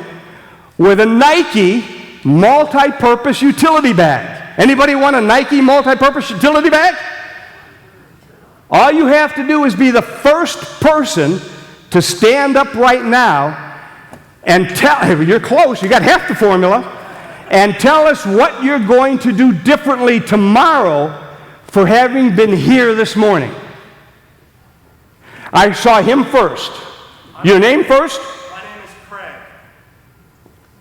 with a Nike multi-purpose utility bag? Anybody want a Nike multi-purpose utility bag? All you have to do is be the first person to stand up right now and tell, you're close, you got half the formula, and tell us what you're going to do differently tomorrow for having been here this morning. I saw him first. Your name first? My name is Craig.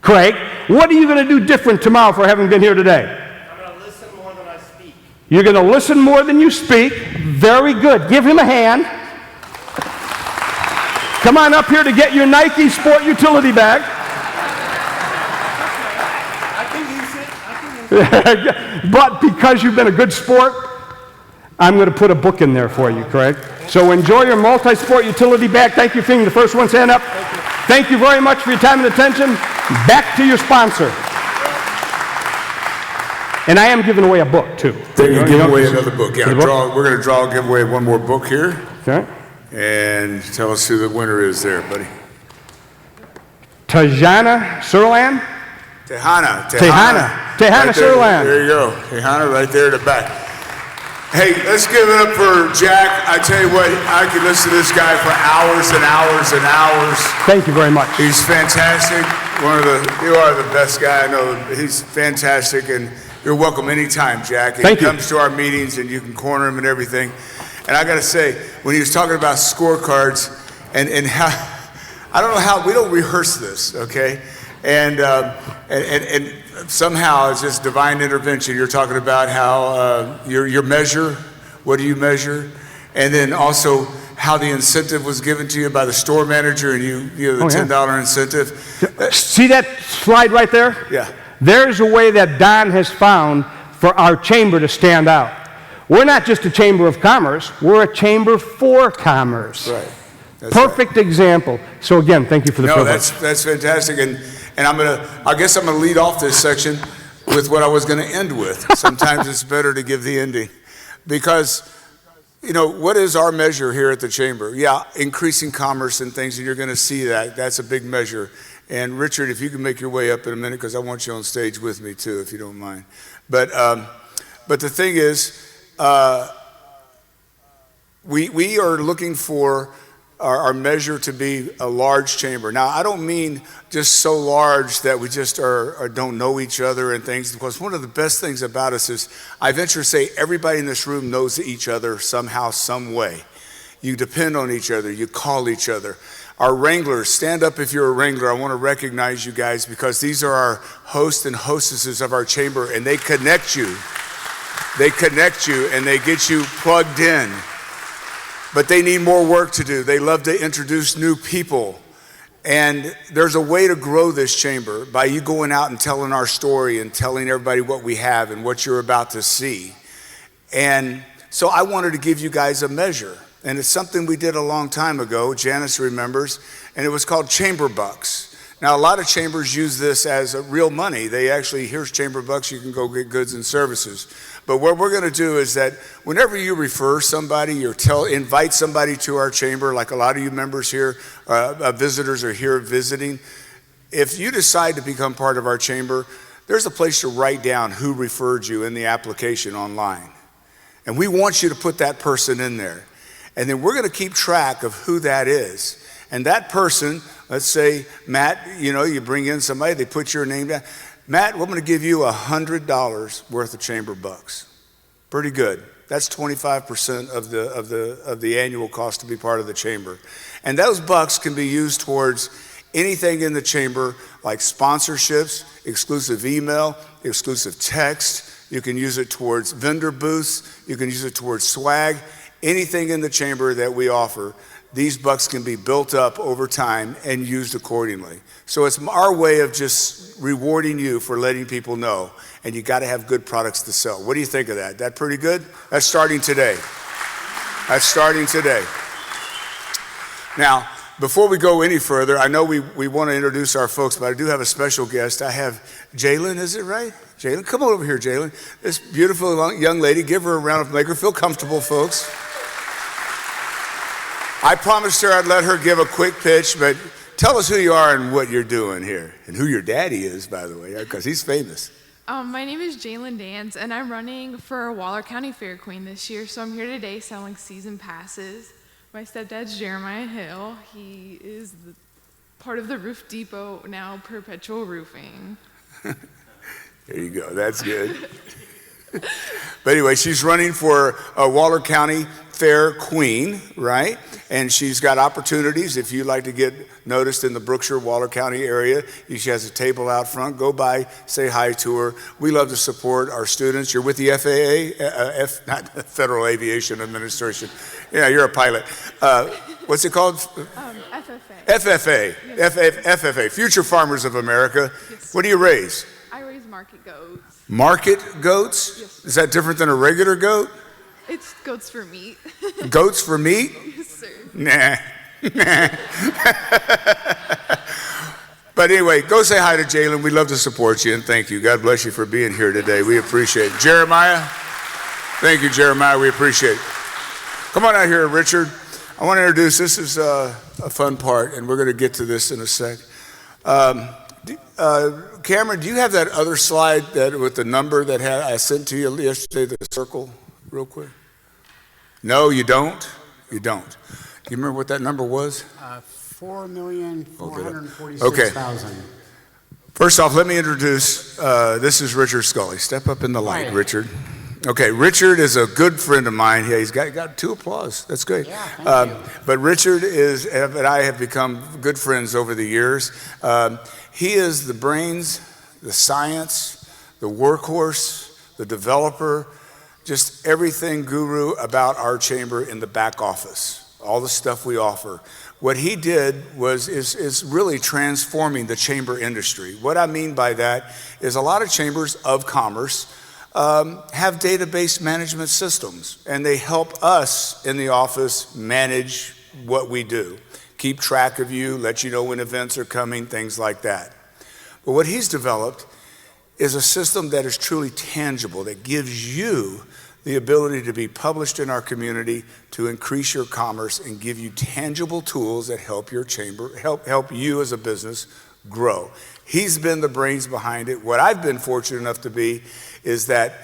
Craig, what are you going to do different tomorrow for having been here today? I'm going to listen more than I speak. You're going to listen more than you speak. Very good. Give him a hand. Come on up here to get your Nike Sport Utility Bag. I can use it. But because you've been a good sport, I'm going to put a book in there for you, Craig. So enjoy your multi-sport utility bag. Thank you for being the first one. Stand up. Thank you very much for your time and attention. Back to your sponsor. And I am giving away a book, too. They're going to give away another book. Yeah, we're going to give away one more book here. Okay. And tell us who the winner is there, buddy. Tejana Surlan? Tejana right Surlan. There you go. Tejana right there at the back. Hey, let's give it up for Jack. I tell you what, I could listen to this guy for hours and hours and hours. Thank you very much. He's fantastic. You are the best guy I know. He's fantastic, and you're welcome anytime, Jack. Thank you. He comes to our meetings, and you can corner him and everything. And I got to say, when he was talking about scorecards and how, I don't know how, we don't rehearse this, okay? And somehow it's just divine intervention. You're talking about how your measure, what do you measure? And then also how the incentive was given to you by the store manager, and you the $10 incentive. See that slide right there? Yeah. There's a way that Don has found for our chamber to stand out. We're not just a chamber of commerce, we're a chamber for commerce. Right. That's Perfect example. So again, thank you for the privilege. That's fantastic, and I guess I'm gonna lead off this section with what I was gonna end with. Sometimes it's better to give the ending, because what is our measure here at the chamber? Yeah, increasing commerce and things, and you're gonna see that. That's a big measure. And Richard, if you can make your way up in a minute, because I want you on stage with me too, if you don't mind. But the thing is, we are looking for our measure to be a large chamber. Now, I don't mean just so large that we just don't know each other and things, because one of the best things about us is, I venture to say, everybody in this room knows each other somehow, some way. You depend on each other, you call each other. Our wranglers, stand up if you're a wrangler. I want to recognize you guys, because these are our hosts and hostesses of our chamber, and they connect you. They connect you and they get you plugged in. But they need more work to do. They love to introduce new people. And there's a way to grow this chamber by you going out and telling our story and telling everybody what we have and what you're about to see. And so I wanted to give you guys a measure. And it's something we did a long time ago, Janice remembers, and it was called Chamber Bucks. Now, a lot of chambers use this as real money. They actually, here's Chamber Bucks, you can go get goods and services. But what we're gonna do is that whenever you refer somebody or invite somebody to our chamber, like a lot of you members here, visitors are here visiting, if you decide to become part of our chamber, there's a place to write down who referred you in the application online. And we want you to put that person in there. And then we're gonna keep track of who that is. And that person, let's say, Matt, you bring in somebody, they put your name down. Matt, we're gonna give you $100 worth of chamber bucks. Pretty good. That's 25% of the annual cost to be part of the chamber. And those bucks can be used towards anything in the chamber, like sponsorships, exclusive email, exclusive text. You can use it towards vendor booths. You can use it towards swag. Anything in the chamber that we offer, these bucks can be built up over time and used accordingly. So it's our way of just rewarding you for letting people know, and you gotta have good products to sell. What do you think of that? That pretty good? That's starting today. That's starting today. Now, before we go any further, I know we wanna introduce our folks, but I do have a special guest. I have Jalen, is it right? Jalen, come on over here, Jalen. This beautiful young lady, give her a round of applause. Make her feel comfortable, folks. I promised her I'd let her give a quick pitch, but tell us who you are and what you're doing here, and who your daddy is, by the way, because he's famous. My name is Jalen Dans, and I'm running for Waller County Fair Queen this year, so I'm here today selling season passes. My stepdad's Jeremiah Hill. He is part of the Roof Depot, now Perpetual Roofing. There you go, that's good. But anyway, she's running for Waller County Fair Queen, right? And she's got opportunities. If you'd like to get noticed in the Brookshire, Waller County area, she has a table out front. Go by, say hi to her. We love to support our students. You're with the FAA, not Federal Aviation Administration. Yeah, you're a pilot. What's it called? FFA. FFA, Future Farmers of America. Yes. What do you raise? I raise market goats. Market goats? Yes. Is that different than a regular goat? It's goats for meat. Goats for meat? Yes, sir. Nah. But anyway, go say hi to Jalen. We love to support you, and thank you. God bless you for being here today. We appreciate it. Jeremiah? Thank you, Jeremiah. We appreciate it. Come on out here, Richard. I want to introduce, this is a fun part, and we're going to get to this in a sec. Cameron, do you have that other slide that with the number that I sent to you yesterday, the circle, real quick? No, you don't? You don't. Do you remember what that number was? 4,446,000. Okay. First off, let me introduce, this is Richard Scully. Step up in the light, Hi. Richard. Okay, Richard is a good friend of mine. Yeah, he's got 2 applause. That's great. Yeah, thank you. But Richard and I have become good friends over the years. He is the brains, the science, the workhorse, the developer, just everything guru about our chamber in the back office. all the stuff we offer. What he did is really transforming the chamber industry. What I mean by that is a lot of chambers of commerce have database management systems, and they help us in the office manage what we do, keep track of you, let you know when events are coming, things like that. But what he's developed is a system that is truly tangible, that gives you the ability to be published in our community, to increase your commerce and give you tangible tools that help your chamber, help you as a business grow. He's been the brains behind it. What I've been fortunate enough to be is that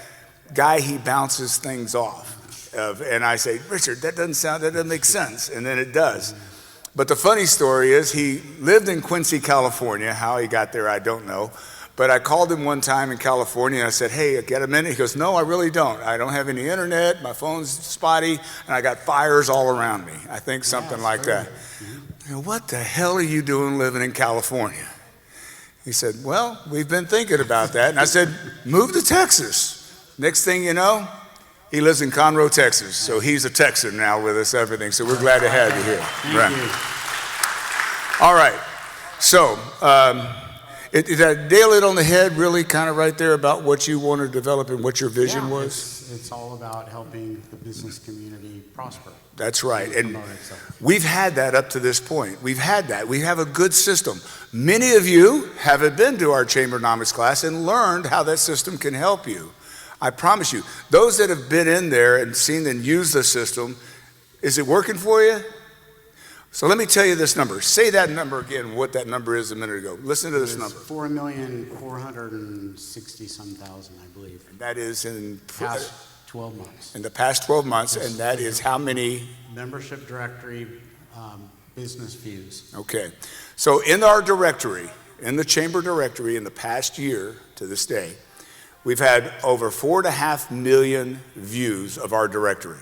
guy he bounces things off of, and I say, Richard, that doesn't make sense, and then it does. But the funny story is he lived in Quincy, California. How he got there, I don't know. But I called him one time in California and I said, hey, get a minute? He goes, no, I really don't. I don't have any internet, my phone's spotty, and I got fires all around me. I think something like that. What the hell are you doing living in California? He said, well, we've been thinking about that. And I said, move to Texas. Next thing you know, he lives in Conroe, Texas. So he's a Texan now with us, everything. So we're glad to have you here. Thank you. All right. So, did I nail it on the head really kind of right there about what you want to develop and what your vision was? It's all about helping the business community prosper. That's right. And we've had that up to this point. We've had that. We have a good system. Many of you haven't been to our Chambernomics class and learned how that system can help you. I promise you, those that have been in there and seen and used the system, is it working for you? So let me tell you this number. Say that number again, what that number is a minute ago. Listen to this number. 4,460,000, I believe. And that is in past 12 months. In the past 12 months, and that is how many? Membership directory, business views. Okay. So in our directory, in the chamber directory in the past year to this day, we've had over 4.5 million views of our directory.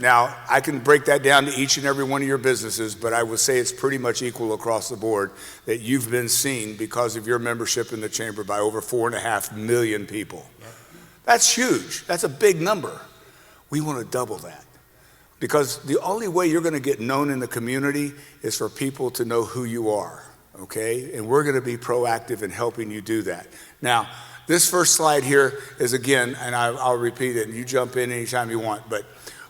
Now, I can break that down to each and every one of your businesses, but I would say it's pretty much equal across the board that you've been seen because of your membership in the chamber by over 4.5 million people. Yep. That's huge. That's a big number. We want to double that because the only way you're going to get known in the community is for people to know who you are, okay? And we're going to be proactive in helping you do that. Now, this first slide here is, again, and I'll repeat it, and you jump in anytime you want, but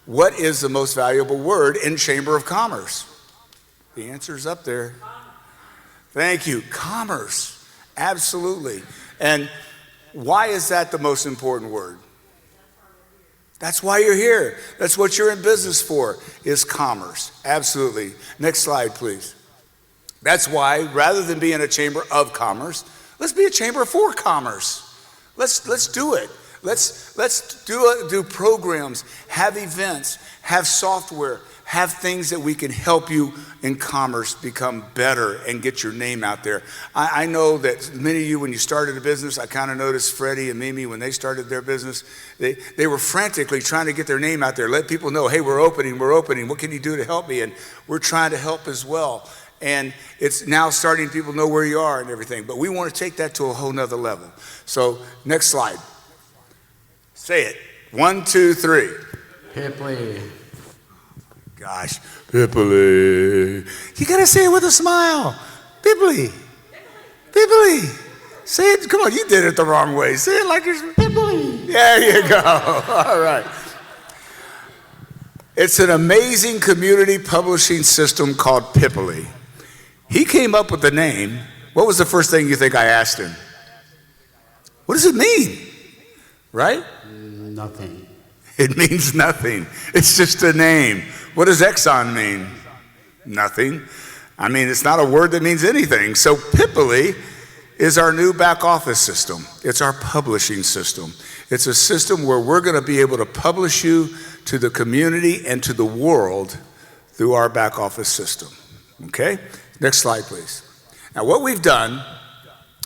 what is the most valuable word in Chamber of Commerce? The answer's up there. Thank you. Commerce. Absolutely. And why is that the most important word? That's why you're here. That's what you're in business for, is commerce. Absolutely. Next slide, please. That's why, rather than being a chamber of commerce, let's be a chamber for commerce. Let's do it. Let's do programs, have events, have software, have things that we can help you in commerce become better and get your name out there. I know that many of you, when you started a business, I kind of noticed Freddie and Mimi, when they started their business, they were frantically trying to get their name out there, let people know, hey, we're opening, what can you do to help me? And we're trying to help as well. And it's now starting people know where you are and everything, but we want to take that to a whole nother level. So next slide. Say it. 1, 2, 3. Pipley. Gosh, Pipley. You gotta say it with a smile. Pipley. Pipley. Say it. Come on, you did it the wrong way. Say it like you're Pipley. There you go. All right. It's an amazing community publishing system called Pipley. He came up with the name. What was the first thing you think I asked him? What does it mean? Right? Nothing. It means nothing. It's just a name. What does Exxon mean? Nothing. I mean, it's not a word that means anything. So Pipley is our new back office system. It's our publishing system. It's a system where we're going to be able to publish you to the community and to the world through our back office system. Okay? Next slide, please. Now, what we've done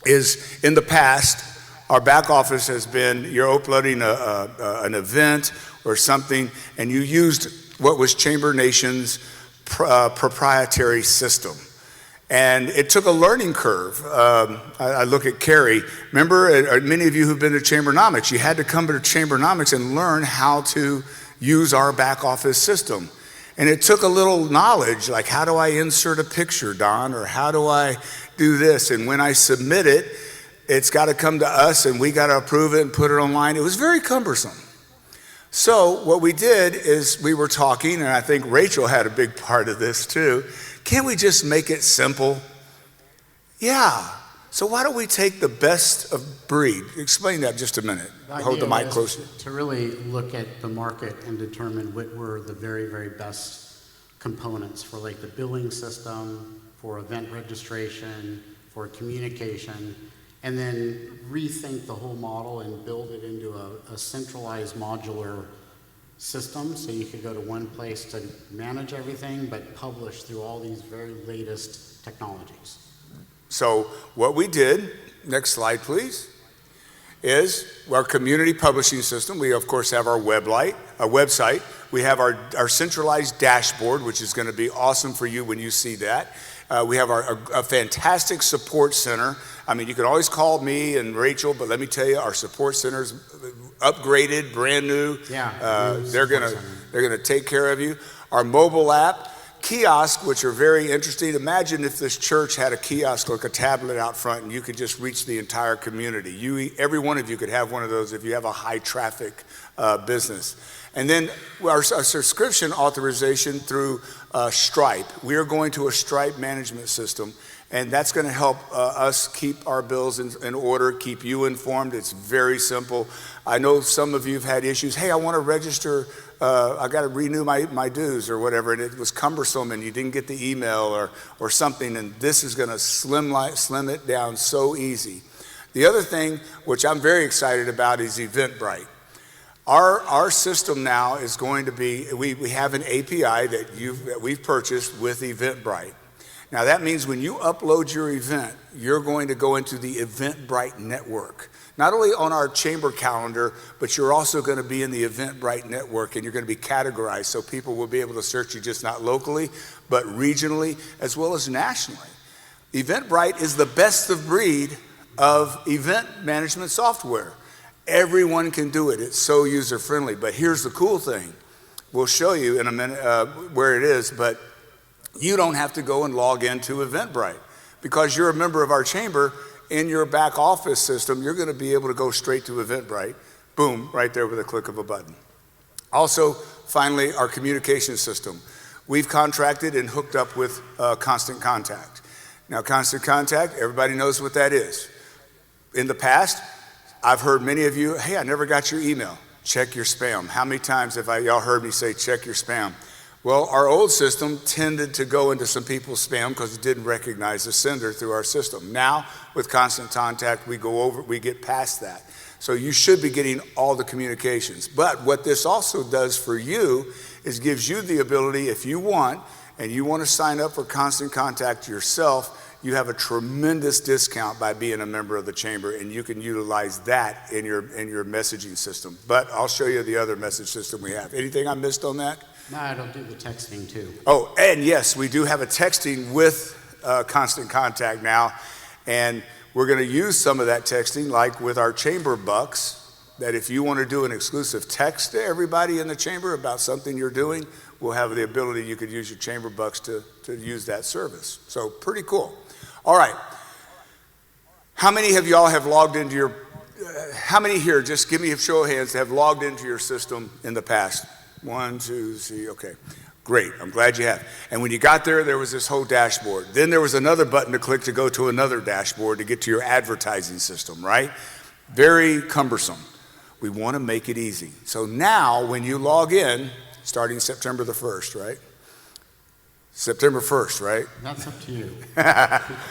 is, in the past, our back office has been, you're uploading an event or something, and you used what was Chamber Nation's proprietary system. And it took a learning curve. I look at Carrie. Remember, many of you who've been to Chambernomics, you had to come to Chambernomics and learn how to use our back office system. And it took a little knowledge, like how do I insert a picture, Don, or how do I do this? And when I submit it, it's got to come to us and we got to approve it and put it online. It was very cumbersome. So what we did is we were talking, and I think Rachel had a big part of this too. Can't we just make it simple? Yeah. So why don't we take the best of breed? Explain that just a minute. Hold the mic closer. To really look at the market and determine what were the very, very best components for like the billing system, for event registration, for communication, and then rethink the whole model and build it into a centralized modular system so you could go to one place to manage everything but publish through all these very latest technologies. So what we did, next slide please, is our community publishing system. We of course have our website. We have our centralized dashboard, which is going to be awesome for you when you see that. We have a fantastic support center. I mean, you can always call me and Rachel, but let me tell you, our support center's upgraded, brand new. Yeah. They're gonna take care of you. Our mobile app, kiosks, which are very interesting. Imagine if this church had a kiosk, like a tablet out front, and you could just reach the entire community. Every one of you could have one of those if you have a high traffic business. And then our subscription authorization through Stripe. We are going to a Stripe management system, and that's going to help us keep our bills in order, keep you informed. It's very simple. I know some of you have had issues. Hey, I want to register. I got to renew my dues or whatever, and it was cumbersome, and you didn't get the email or something. And this is going to slim it down so easy. The other thing, which I'm very excited about, is Eventbrite. Our system now is going to be, we have an API that we've purchased with Eventbrite. Now that means when you upload your event, you're going to go into the Eventbrite network. Not only on our chamber calendar, but you're also going to be in the Eventbrite network, and you're going to be categorized so people will be able to search you just not locally, but regionally as well as nationally. Eventbrite is the best of breed of event management software. Everyone can do it. It's so user-friendly. But here's the cool thing. We'll show you in a minute where it is, but you don't have to go and log into Eventbrite. Because you're a member of our chamber, in your back office system, you're going to be able to go straight to Eventbrite. Boom, right there with a click of a button. Also, finally, our communication system. We've contracted and hooked up with Constant Contact. Now, Constant Contact, everybody knows what that is. In the past, I've heard many of you, hey, I never got your email. Check your spam. How many times have y'all heard me say, check your spam? Well, our old system tended to go into some people's spam because it didn't recognize the sender through our system. Now, with Constant Contact, we get past that. So you should be getting all the communications. But what this also does for you is gives you the ability, if you want, and you want to sign up for Constant Contact yourself, you have a tremendous discount by being a member of the chamber, and you can utilize that in your messaging system. But I'll show you the other message system we have. Anything I missed on that? No, I don't do the texting too. Oh, and yes, we do have a texting with Constant Contact now, and we're going to use some of that texting, like with our chamber bucks, that if you want to do an exclusive text to everybody in the chamber about something you're doing, we'll have the ability, you could use your chamber bucks to use that service. So pretty cool. All right. How many of y'all have logged into your, how many here, just give me a show of hands, have logged into your system in the past? 1, 2, 3, okay. Great, I'm glad you have. And when you got there was this whole dashboard. Then there was another button to click to go to another dashboard to get to your advertising system, right? Very cumbersome. We want to make it easy. So now when you log in, starting September the 1st, right? September 1st, right? That's up to you.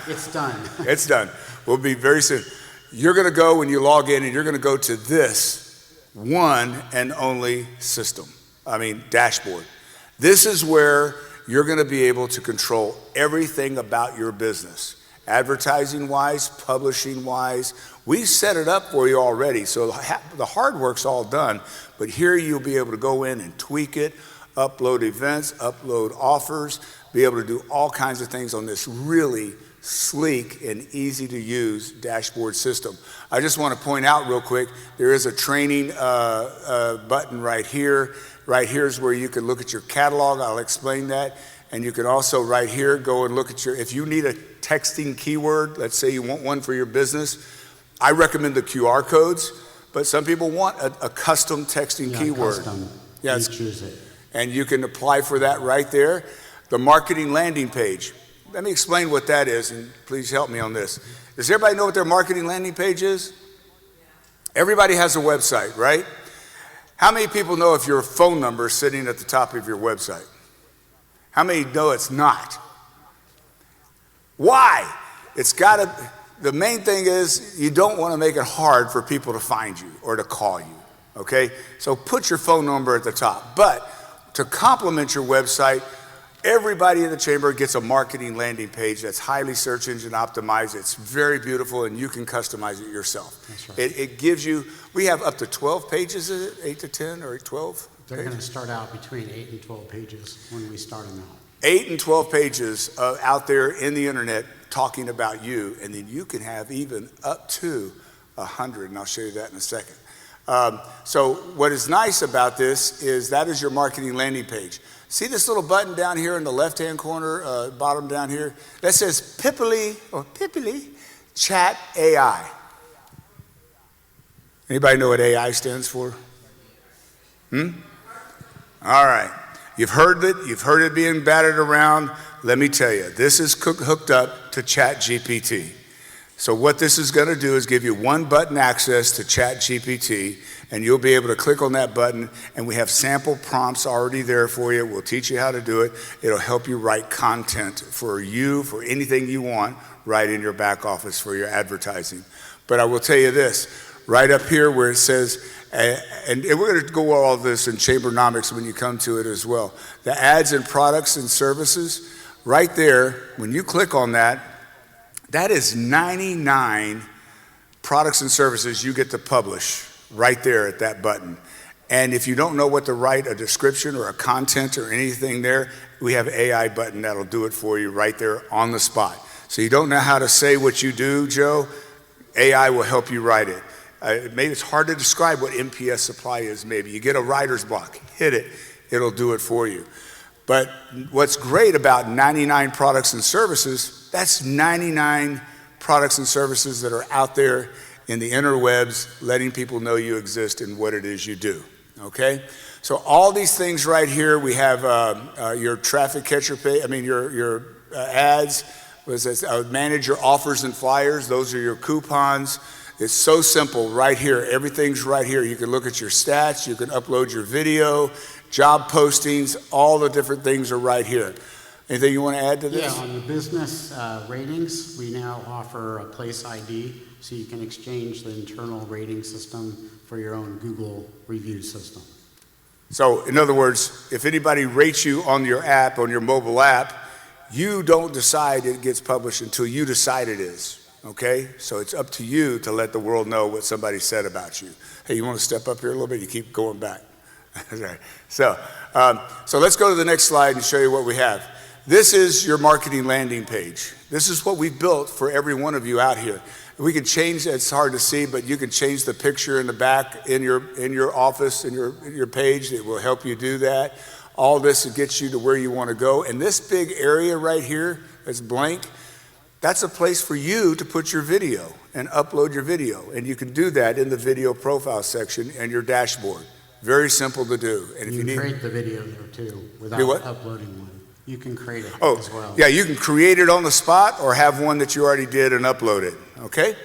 It's done. It's done. We'll be very soon. You're going to go when you log in, and you're going to go to this one and only dashboard. This is where you're going to be able to control everything about your business. Advertising-wise, publishing-wise. We set it up for you already, so the hard work's all done. But here you'll be able to go in and tweak it, upload events, upload offers, be able to do all kinds of things on this really sleek and easy to use dashboard system. I just want to point out real quick, there is a training button right here. Right here is where you can look at your catalog. I'll explain that. And you can also right here go and look at if you need a texting keyword, let's say you want one for your business, I recommend the QR codes, but some people want a custom texting keyword. Custom. Yes. You choose it. And you can apply for that right there. The marketing landing page. Let me explain what that is, and please help me on this. Does everybody know what their marketing landing page is? Everybody has a website, right? How many people know if your phone number is sitting at the top of your website? How many know it's not? Why? The main thing is you don't want to make it hard for people to find you or to call you, okay? So put your phone number at the top. But to complement your website, everybody in the chamber gets a marketing landing page that's highly search engine optimized. It's very beautiful, and you can customize it yourself. That's right. It gives you, we have up to 12 pages, is it? 8 to 10 or 12? They're going to start out between 8 and 12 pages when we start them out. 8 and 12 pages out there in the internet talking about you, and then you can have even up to 100, and I'll show you that in a second. So what is nice about this is that is your marketing landing page. See this little button down here in the left-hand corner, bottom down here? That says Pippily Chat AI. Anybody know what AI stands for? All right. You've heard it being battered around. Let me tell you, this is hooked up to ChatGPT. So what this is going to do is give you one button access to ChatGPT, and you'll be able to click on that button, and we have sample prompts already there for you. We'll teach you how to do it. It'll help you write content for you, for anything you want, right in your back office for your advertising. But I will tell you this, right up here where it says, and we're going to go over all this in Chambernomics when you come to it as well. The ads and products and services, right there, when you click on that, that is 99 products and services you get to publish right there at that button. And if you don't know what to write, a description or a content or anything there, we have an AI button that'll do it for you right there on the spot. So you don't know how to say what you do, Joe, AI will help you write it. Maybe it's hard to describe what MPS supply is maybe. You get a writer's block, hit it, it'll do it for you. But what's great about 99 products and services, that's 99 products and services that are out there in the interwebs letting people know you exist and what it is you do, okay? So all these things right here, we have your traffic catcher page, your ads, manage your offers and flyers, those are your coupons. It's so simple right here. Everything's right here. You can look at your stats. You can upload your video, job postings, all the different things are right here. Anything you want to add to this? Yeah, on the business ratings, we now offer a place ID, so you can exchange the internal rating system for your own Google review system. So in other words, if anybody rates you on your app, on your mobile app, you don't decide it gets published until you decide it is. Okay, so it's up to you to let the world know what somebody said about you. Hey, you want to step up here a little bit? You keep going back. Right. So let's go to the next slide and show you what we have. This is your marketing landing page. This is what we built for every one of you out here. We can change, it's hard to see, but you can change the picture in the back in your office, in your page. It will help you do that. All this gets you to where you want to go. And this big area right here that's blank, that's a place for you to put your video and upload your video. And you can do that in the video profile section and your dashboard. Very simple to do. And if you need create the video there too without uploading one. You can create it as well. Yeah, you can create it on the spot or have one that you already did and upload it, okay?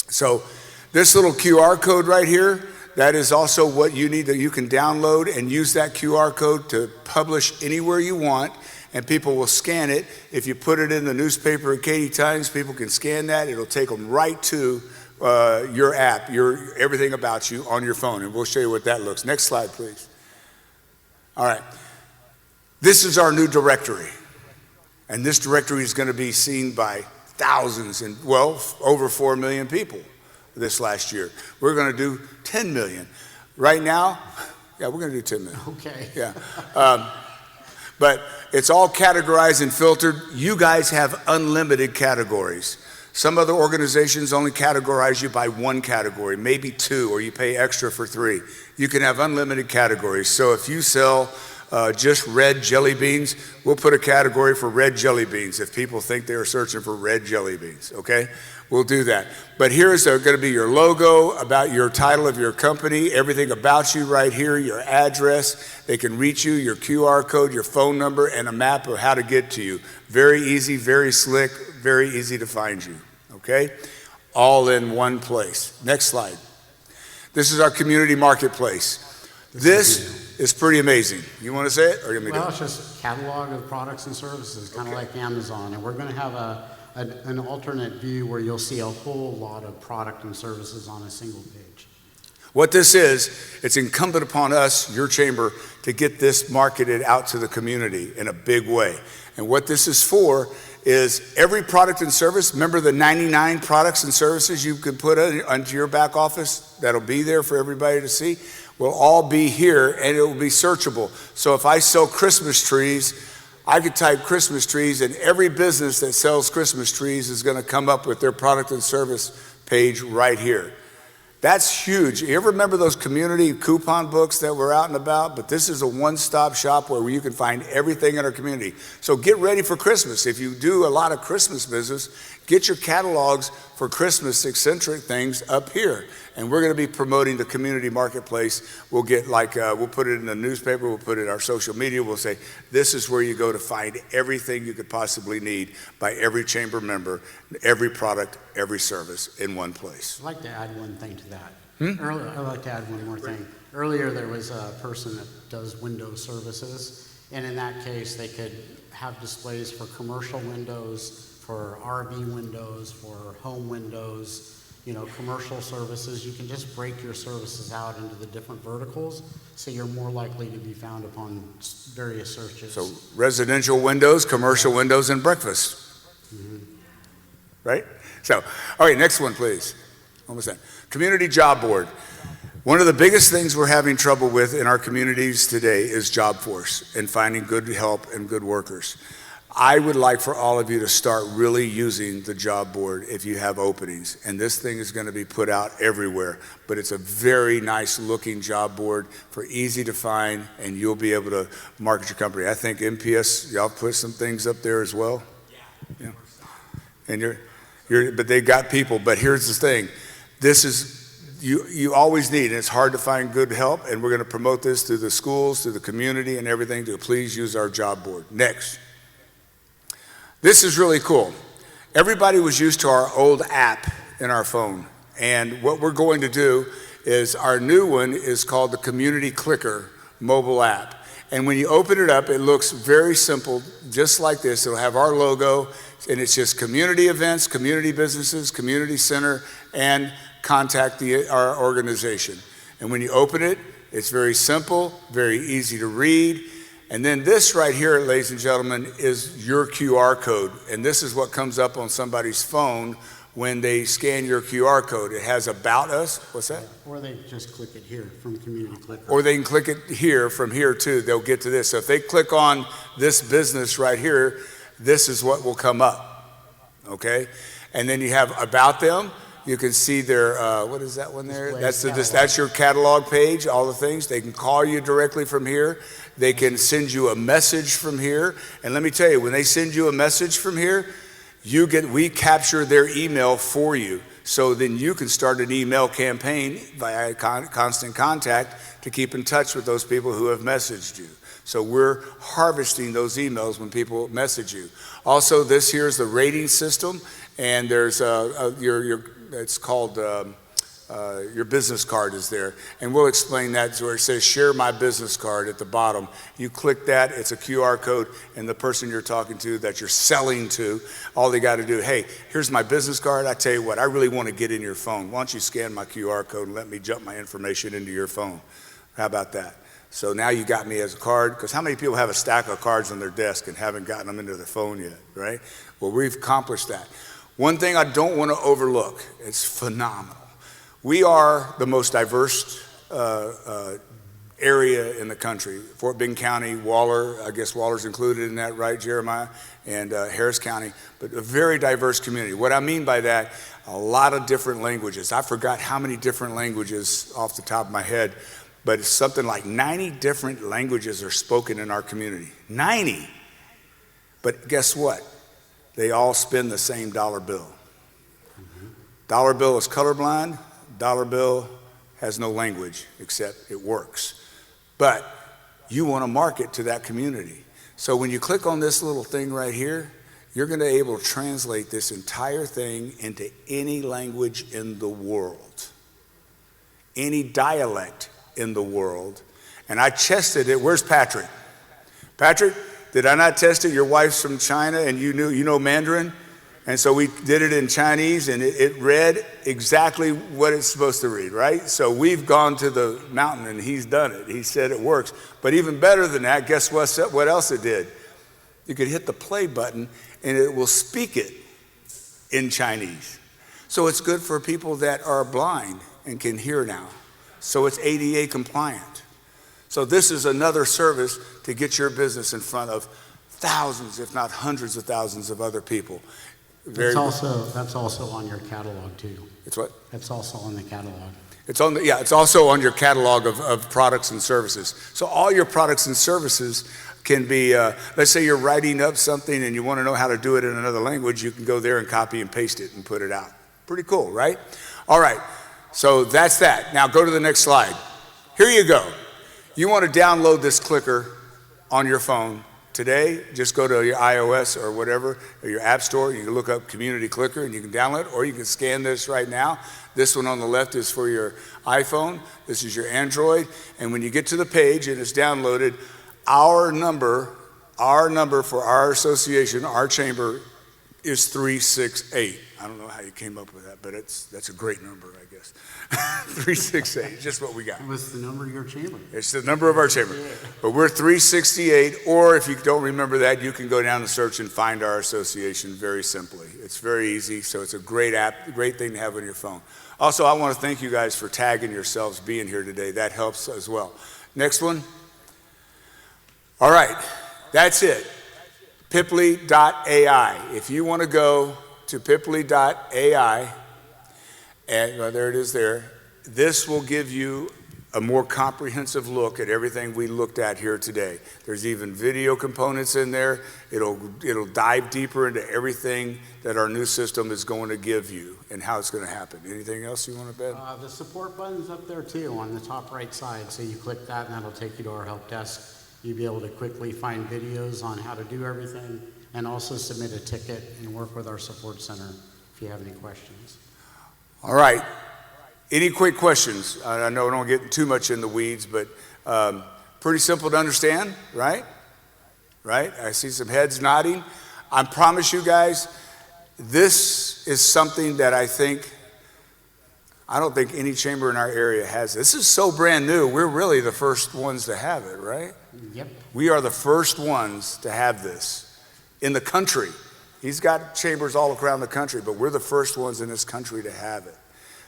So this little QR code right here, that is also what you need, that you can download and use that QR code to publish anywhere you want, and people will scan it. If you put it in the newspaper at Katy Times, people can scan that. It'll take them right to your app, everything about you on your phone, and we'll show you what that looks. Next slide, please. All right. This is our new directory, and this directory is going to be seen by thousands and, over 4 million people this last year. We're going to do 10 million. Right now, we're going to do 10 million. Okay. Yeah. But it's all categorized and filtered. You guys have unlimited categories. Some other organizations only categorize you by one category, maybe two, or you pay extra for three. You can have unlimited categories. So if you sell just red jelly beans, we'll put a category for red jelly beans if people think they are searching for red jelly beans, okay? We'll do that. But here's going to be your logo, about your title of your company, everything about you right here, your address. They can reach you, your QR code, your phone number, and a map of how to get to you. Very easy, very slick, very easy to find you, okay? All in one place. Next slide. This is our community marketplace. This is pretty amazing. You want to say it, or you want me to? Well, it's just a catalog of products and services, kind of like Amazon, and we're going to have an alternate view where you'll see a whole lot of product and services on a single page. What this is, it's incumbent upon us, your chamber, to get this marketed out to the community in a big way. And what this is for is every product and service. Remember the 99 products and services you can put onto your back office that'll be there for everybody to see? Will all be here, and it will be searchable. So if I sell Christmas trees, I could type Christmas trees, and every business that sells Christmas trees is going to come up with their product and service page right here. That's huge. You ever remember those community coupon books that were out and about? But this is a one-stop shop where you can find everything in our community. So get ready for Christmas. If you do a lot of Christmas business, get your catalogs for Christmas eccentric things up here. And we're going to be promoting the community marketplace. We'll get we'll put it in the newspaper, we'll put it in our social media, we'll say, this is where you go to find everything you could possibly need by every chamber member, every product, every service in one place. I'd like to add one thing to that. I'd like to add one more thing. Earlier, there was a person that does window services, and in that case, they could have displays for commercial windows, for RV windows, for home windows, commercial services. You can just break your services out into the different verticals, so you're more likely to be found upon various searches. So residential windows, commercial windows, and breakfast. Right? So, all right, next one, please. Almost done. Community job board. One of the biggest things we're having trouble with in our communities today is job force and finding good help and good workers. I would like for all of you to start really using the job board if you have openings. And this thing is going to be put out everywhere. But it's a very nice looking job board for easy to find, and you'll be able to market your company. I think MPS, y'all put some things up there as well. Yeah. And but they got people. But here's the thing. This is, you always need, and it's hard to find good help, and we're going to promote this through the schools, through the community and everything, to please use our job board. Next. This is really cool. Everybody was used to our old app in our phone. And what we're going to do is our new one is called the Community Clicker mobile app. And when you open it up, it looks very simple, just like this. It'll have our logo, and it's just community events, community businesses, community center, and contact our organization. And when you open it, it's very simple, very easy to read. And then this right here, ladies and gentlemen, is your QR code. And this is what comes up on somebody's phone when they scan your QR code. It has about us. What's that? Or they just click it here from Community Clicker. Or they can click it here from here too. They'll get to this. So if they click on this business right here, this is what will come up. Okay? And then you have about them. You can see their, what is that one there? That's your catalog page, all the things. They can call you directly from here. They can send you a message from here. And let me tell you, when they send you a message from here, we capture their email for you. So then you can start an email campaign via constant contact to keep in touch with those people who have messaged you. So we're harvesting those emails when people message you. Also, this here is the rating system, and there's it's called your business card is there. And we'll explain that to where it says share my business card at the bottom. You click that, it's a QR code, and the person you're talking to that you're selling to, all they got to do, hey, here's my business card. I tell you what, I really want to get in your phone. Why don't you scan my QR code and let me jump my information into your phone? How about that? So now you got me as a card, because how many people have a stack of cards on their desk and haven't gotten them into their phone yet, right? Well, we've accomplished that. One thing I don't want to overlook, it's phenomenal. We are the most diverse area in the country. Fort Bend County, Waller, I guess Waller's included in that, right, Jeremiah? And Harris County, but a very diverse community. What I mean by that, a lot of different languages. I forgot how many different languages off the top of my head, but it's something like 90 different languages are spoken in our community. 90. But guess what? They all spend the same dollar bill. Dollar bill is colorblind. Dollar bill has no language except it works. But you want to market to that community. So when you click on this little thing right here, you're going to be able to translate this entire thing into any language in the world, any dialect in the world. And I tested it. Where's Patrick? Patrick, did I not test it? Your wife's from China and you know Mandarin? And so we did it in Chinese and it read exactly what it's supposed to read, right? So we've gone to the mountain and he's done it. He said it works. But even better than that, guess what else it did? You could hit the play button and it will speak it in Chinese. So it's good for people that are blind and can hear now. So it's ADA compliant. So this is another service to get your business in front of thousands, if not hundreds of thousands of other people. That's also on your catalog too. It's what? That's also on the catalog. It's also on your catalog of products and services. So all your products and services can be, let's say you're writing up something and you want to know how to do it in another language, you can go there and copy and paste it and put it out. Pretty cool, right? All right, so that's that. Now go to the next slide. Here you go. You want to download this clicker on your phone. Today, just go to your iOS or whatever, or your app store, you can look up Community Clicker and you can download it, or you can scan this right now. This one on the left is for your iPhone, this is your Android, and when you get to the page and it's downloaded, our number for our association, our chamber, is 368. I don't know how you came up with that, but that's a great number, I guess. 368, just what we got. What's the number of your chamber? It's the number of our chamber. But we're 368, or if you don't remember that, you can go down and search and find our association very simply. It's very easy, so it's a great app, great thing to have on your phone. Also, I want to thank you guys for tagging yourselves being here today. That helps as well. Next one. All right, that's it. Pipley.ai. If you want to go to pipley.ai, and there it is there, this will give you a more comprehensive look at everything we looked at here today. There's even video components in there. It'll dive deeper into everything that our new system is going to give you and how it's going to happen. Anything else you want to bet? The support button's up there too on the top right side. So you click that and that'll take you to our help desk. You'll be able to quickly find videos on how to do everything and also submit a ticket and work with our support center if you have any questions. All right. Any quick questions? I know I don't get too much in the weeds, but pretty simple to understand, right? Right? I see some heads nodding. I promise you guys, this is something that I don't think any chamber in our area has. This is so brand new. We're really the first ones to have it, right? Yep. We are the first ones to have this in the country. He's got chambers all around the country, but we're the first ones in this country to have it.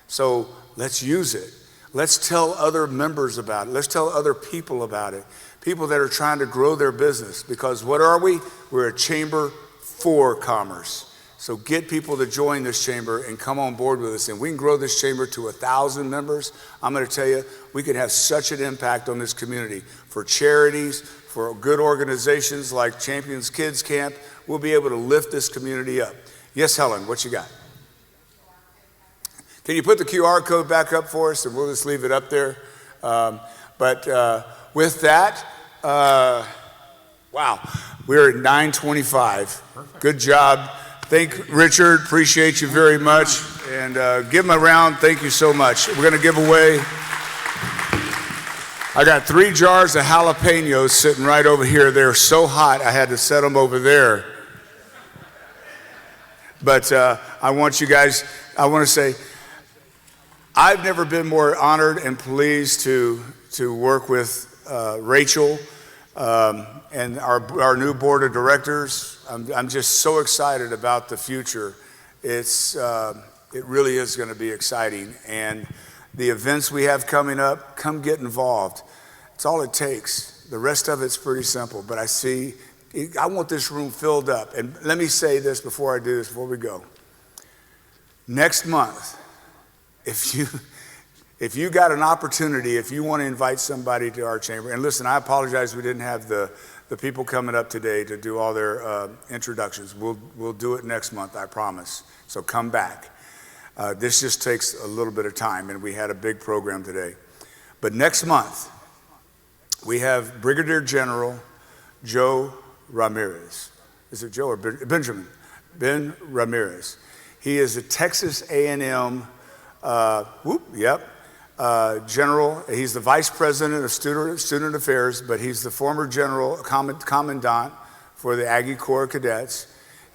So let's use it. Let's tell other members about it. Let's tell other people about it. People that are trying to grow their business, because what are we? We're a chamber for commerce. So get people to join this chamber and come on board with us. And we can grow this chamber to 1,000 members. I'm going to tell you, we could have such an impact on this community for charities, for good organizations like Champions Kids Camp. We'll be able to lift this community up. Yes, Helen, what you got? Can you put the QR code back up for us, and we'll just leave it up there. With that, wow, we're at 9:25. Perfect. Good job. Thank Richard, appreciate you very much. And give him a round, thank you so much. We're gonna give away, I got 3 jars of jalapenos sitting right over here. They're so hot, I had to set them over there. But I want you guys, I wanna say, I've never been more honored and pleased to work with Rachel and our new board of directors. I'm just so excited about the future. It really is going to be exciting. And the events we have coming up, come get involved. It's all it takes. The rest of it's pretty simple, but I want this room filled up. And let me say this before we go. Next month, if you got an opportunity, if you want to invite somebody to our chamber, and listen, I apologize we didn't have the people coming up today to do all their introductions. We'll do it next month, I promise. So come back. This just takes a little bit of time, and we had a big program today. But next month, we have Brigadier General Joe Ramirez. Is it Joe or Benjamin? Ben Ramirez. He is a Texas A&M, general. He's the vice president of student affairs, but he's the former general commandant for the Aggie Corps Cadets.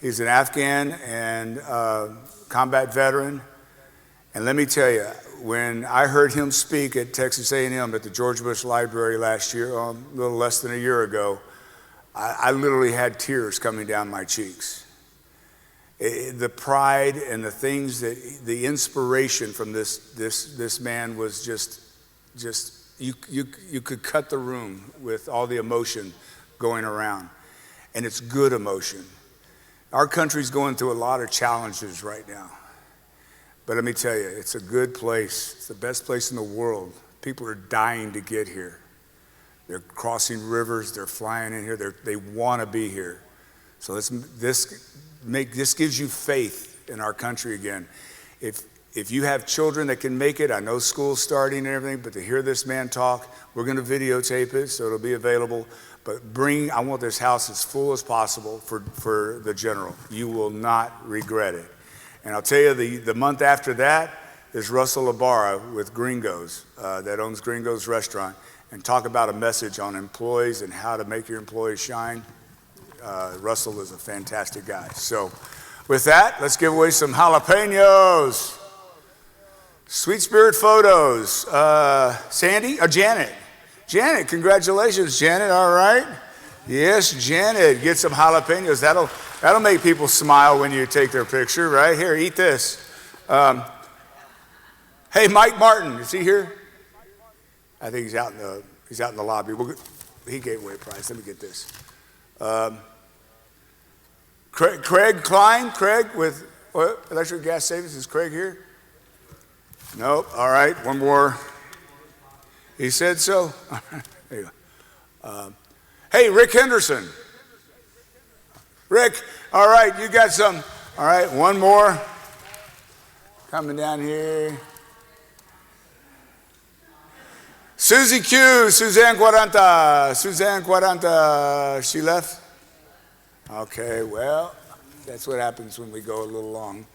He's an Afghan and combat veteran. And let me tell you, when I heard him speak at Texas A&M at the George Bush Library last year, a little less than a year ago, I literally had tears coming down my cheeks. The pride and the things the inspiration from this man was just you could cut the room with all the emotion going around, and it's good emotion. Our country's going through a lot of challenges right now, but let me tell you, it's a good place. It's the best place in the world. People are dying to get here. They're crossing rivers. They're flying in here. They want to be here. So this gives you faith in our country again. If you have children that can make it, I know school's starting and everything, but to hear this man talk, we're going to videotape it, so it'll be available. But I want this house as full as possible for the general. You will not regret it. And I'll tell you, the month after that is Russell Ibarra with Gringos, that owns Gringos Restaurant, and talk about a message on employees and how to make your employees shine. Russell is a fantastic guy. So with that, let's give away some jalapenos. Sweet Spirit Photos. Sandy or Janet? Janet, congratulations, Janet. All right. Yes, Janet, get some jalapenos. That'll make people smile when you take their picture, right? Here, eat this. Hey, Mike Martin, is he here? I think he's out in the lobby. He gave away a prize. Let me get this. Craig Klein. Craig with electric gas savings. Is Craig here? Nope. All right. One more. He said so. There you go. Hey, Rick Henderson. Rick. All right. You got some. All right. One more. Coming down here. Susie Q, Suzanne 40, she left? Okay, well, that's what happens when we go a little long.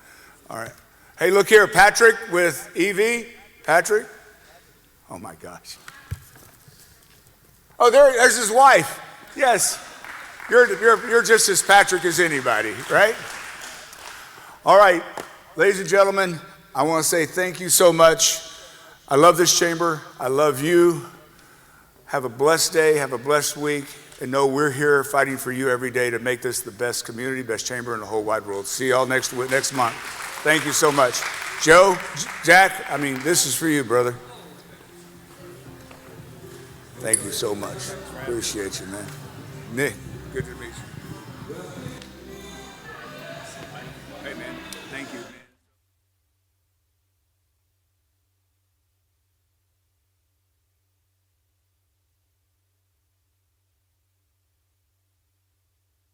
All right. Hey, look here, Patrick with EV. Patrick? Oh my gosh. Oh, there's his wife. Yes. You're just as Patrick as anybody, right? All right, ladies and gentlemen, I want to say thank you so much. I love this chamber. I love you. Have a blessed day. Have a blessed week. And know we're here fighting for you every day to make this the best community, best chamber in the whole wide world. See y'all next month. Thank you so much. Joe, Jack, this is for you, brother. Thank you so much. Appreciate you, man. Nick, good to meet you.